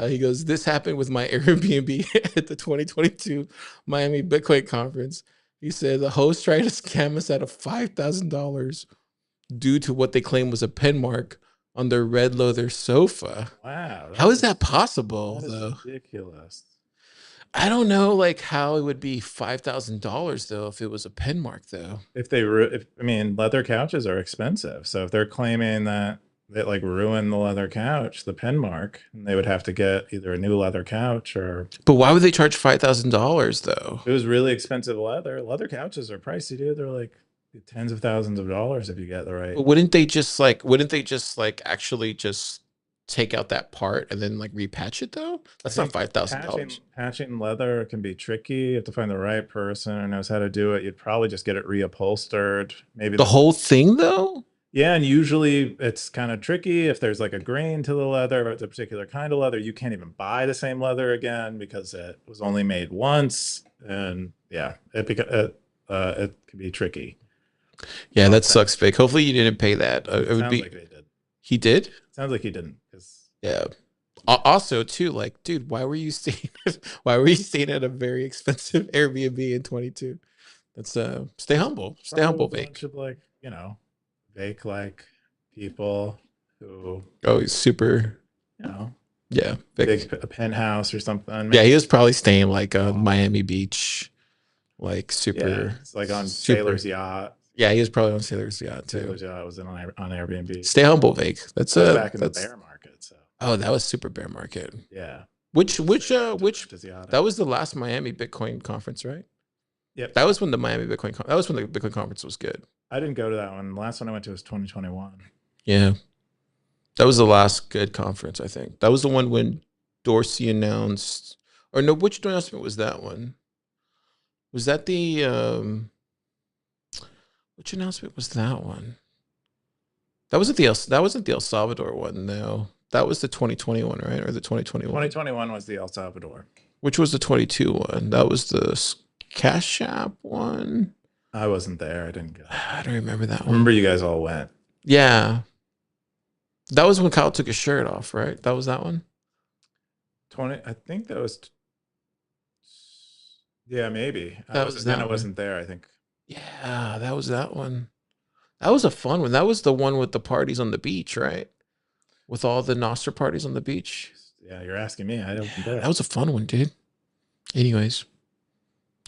He goes, "This happened with my Airbnb at the 2022 Miami Bitcoin conference." He said the host tried to scam us out of $5,000 due to what they claim was a pen mark on their red leather sofa. Wow. How is that possible, That is though? ridiculous. I don't know, like how it would be $5,000 though if it was a pen mark though. If I mean, leather couches are expensive, so if they're claiming that they like ruined the leather couch, the pen mark, and they would have to get either a new leather couch or But why would they charge $5,000 though? it was really expensive leather. Leather couches are pricey, dude. They're like Tens of thousands of dollars if you get the right. But wouldn't they just like actually just take out that part and then like repatch it though? That's not $5,000. Patching leather can be tricky. You have to find the right person who knows how to do it. You'd probably just get it reupholstered. Maybe The whole thing though? yeah, and usually it's kind of tricky if there's like a grain to the leather, or it's a particular kind of leather. You can't even buy the same leather again because it was only made once, and yeah, it can be tricky. Yeah, that sucks, Vic. Hopefully you didn't pay that. It would Sounds be. like they did. He did? Sounds like he didn't. Yeah. Also, too, like, dude, why were you staying? Why were you staying at a very expensive Airbnb in 22? Let's stay humble. Stay humble, Probably a Vic. bunch of like, fake like people who, Oh, he's super. Yeah, Vic. a penthouse or something. Yeah, he was probably staying like on Miami Beach, like super. Yeah, it's like on super, Sailor's yacht. Yeah, he was probably on Sailor's yacht too. Sailor's yacht was on Airbnb. Stay humble, Vic. That's back in the bear market. So. Oh, that was super bear market. Yeah. Which that was the last Miami Bitcoin conference, right? Yep. That was when the Bitcoin conference was good. I didn't go to that one. The last one I went to was 2021. Yeah. That was the last good conference, I think. That was the one when Dorsey announced, or no, which announcement was that one? Was that the which announcement was that one? That wasn't the El Salvador one, though. That was the 2021, right? Or the 2021? 2021 was the El Salvador. Which was the 22 one? That was the Cash App one. I wasn't there. I didn't go. I don't remember that one. I remember you guys all went. Yeah. That was when Kyle took his shirt off, right? That was that one? I think that was. Yeah, maybe. I wasn't there, I think. Yeah, that was that one. That was a fun one. That was the one with the parties on the beach, right? With all the Nostr parties on the beach. Yeah, you're asking me. I don't know. That was a fun one, dude. Anyways,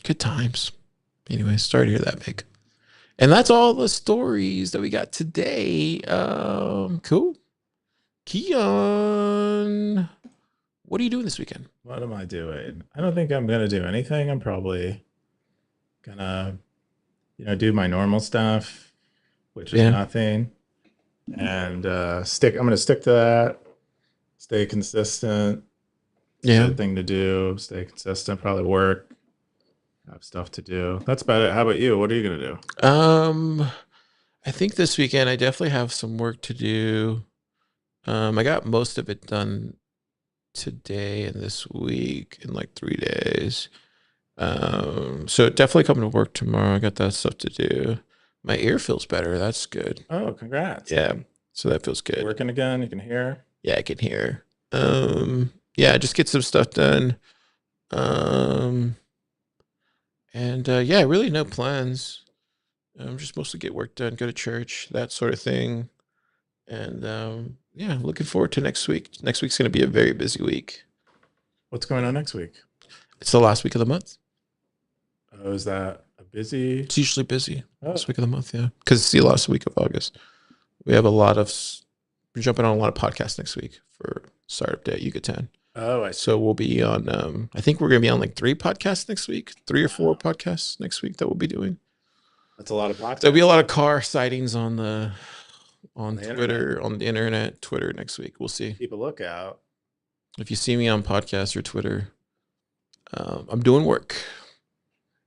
good times. Anyways, sorry to hear that, Vic. And that's all the stories that we got today. Cool. Keyan, what are you doing this weekend? What am I doing? I don't think I'm gonna do anything. I'm probably gonna, do my normal stuff, which is nothing, and I'm gonna stick to that. Stay consistent. Good thing to do. Stay consistent. Probably work. Have stuff to do. That's about it. How about you? What are you gonna do? I think this weekend I definitely have some work to do. I got most of it done today and this week in like 3 days. So definitely coming to work tomorrow. I got that stuff to do. My ear feels better. That's good. Oh, congrats. Yeah. So that feels good. Working again. You can hear. Yeah, I can hear. Yeah, just get some stuff done. Yeah, really no plans. Just mostly get work done, go to church, that sort of thing. And yeah, looking forward to next week. Next week's going to be a very busy week. What's going on next week? It's the last week of the month. Oh, is that a busy? It's usually busy. Last week of the month, yeah. Because it's the last week of August. We have we're jumping on a lot of podcasts next week for Startup Day at Yucatan. Oh, I see. So we'll be on, I think we're going to be on like 3 podcasts next week, 3 or 4 podcasts next week that we'll be doing. That's a lot of podcasts. There'll be a lot of car sightings on Twitter, internet. on the internet, Twitter next week. We'll see. Keep a lookout. If you see me on podcast or Twitter, I'm doing work.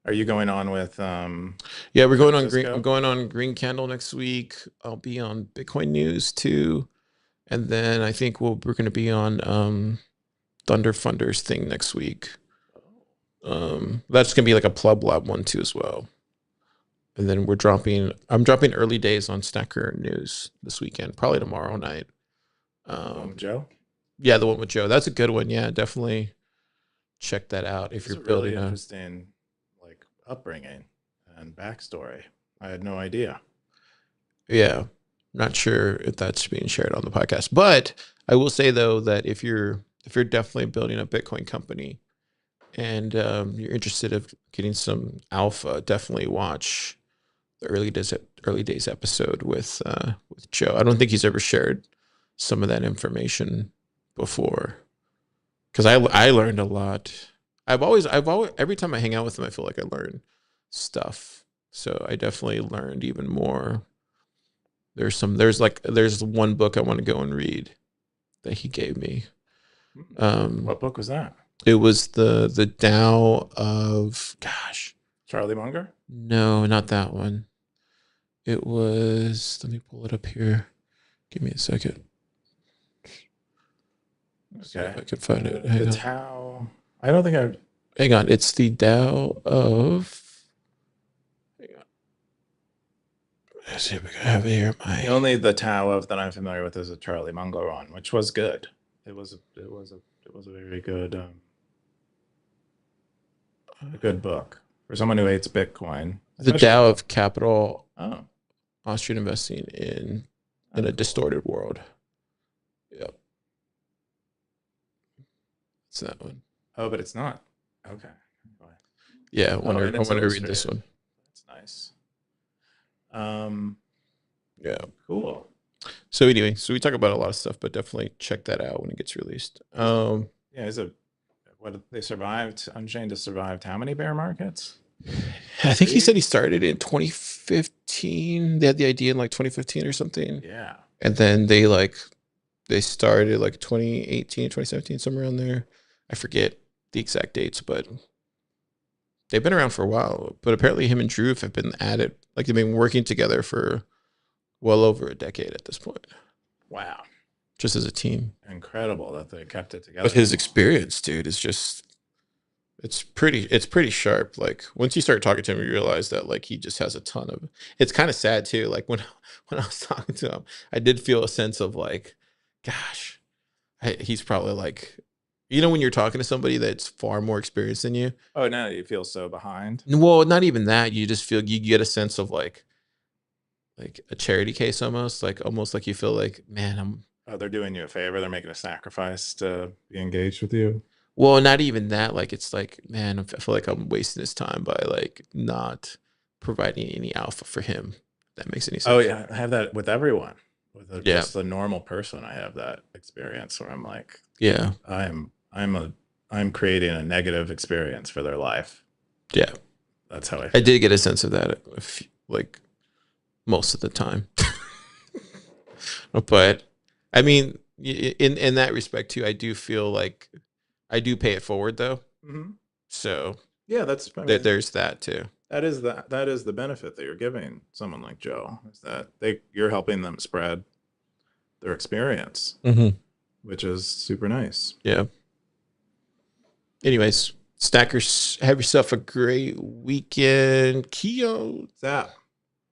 Are you going on with? Yeah, we're going on Green. I'm going on Green Candle next week. I'll be on Bitcoin News too, and then I think we're going to be on Thunder Funders thing next week. That's going to be like a Plub Lab one too as well. And then I'm dropping early days on Snacker News this weekend, probably tomorrow night. Joe? Yeah, the one with Joe. That's a good one. Yeah, definitely check that out if you're building really interesting upbringing and backstory. I had no idea. Yeah, not sure if that's being shared on the podcast, but I will say though that if you're definitely building a Bitcoin company and you're interested in getting some alpha, definitely watch the early days episode with Joe. I don't think he's ever shared some of that information before, because I learned a lot. I've always every time I hang out with him, I feel like I learn stuff So I definitely learned even more. There's one book I want to go and read that he gave me. What book was that? It was the Tao of, gosh, Charlie Munger? no, not that one. It was, let me pull it up here. Give me a second. See if I can find it. The Tao. I don't think I've. Hang on. It's the Tao of. Hang on. Let's see if I can have it here. The only the Tao of that I'm familiar with is a Charlie Munger one, which was good. It was a very good a good book for someone who hates Bitcoin. The Tao of Capital. Oh, Austrian investing in a distorted world. Yep. It's that one. oh, but it's not. Okay. Yeah, I want and to it's read illustrated. this one. That's nice. Yeah. Cool. So anyway, so we talk about a lot of stuff, but definitely check that out when it gets released. Yeah, what they survived. Unchained has survived how many bear markets? I think he said he started in 2015. They had the idea in like 2015 or something. Yeah. And then they started like 2018, 2017, somewhere around there. I forget the exact dates, but they've been around for a while. But apparently him and Drew have been at it. Like they've been working together for well over a decade at this point. Wow. Just as a team. Incredible that they kept it together. But his experience, dude, is just it's pretty sharp. Like once you start talking to him, you realize that like he just has a ton of it's kind of sad too. Like when I was talking to him, I did feel a sense of like, gosh, he's probably like, you know, when you're talking to somebody that's far more experienced than you. Oh, now you feel so behind. Well, not even that. You just feel you get a sense of like a charity case almost like you feel like, man, Oh, they're doing you a favor. They're making a sacrifice to be engaged with you. well, not even that. Like, it's like, man, I feel like I'm wasting his time by like not providing any alpha for him. If that makes any sense. Oh yeah, I have that with everyone. With Yeah. just a normal person, I have that experience where I'm like, Yeah. I'm creating a negative experience for their life. Yeah. That's how I I feel. did get a sense of that, like most of the time. But I mean, in that respect too, I do feel like I do pay it forward though. Mm-hmm. So Yeah, there's that too. that is the benefit that you're giving someone like Joe, is that you're helping them spread their experience, which is super nice. Yeah. Anyways, stackers, have yourself a great weekend. Keyan. Zap.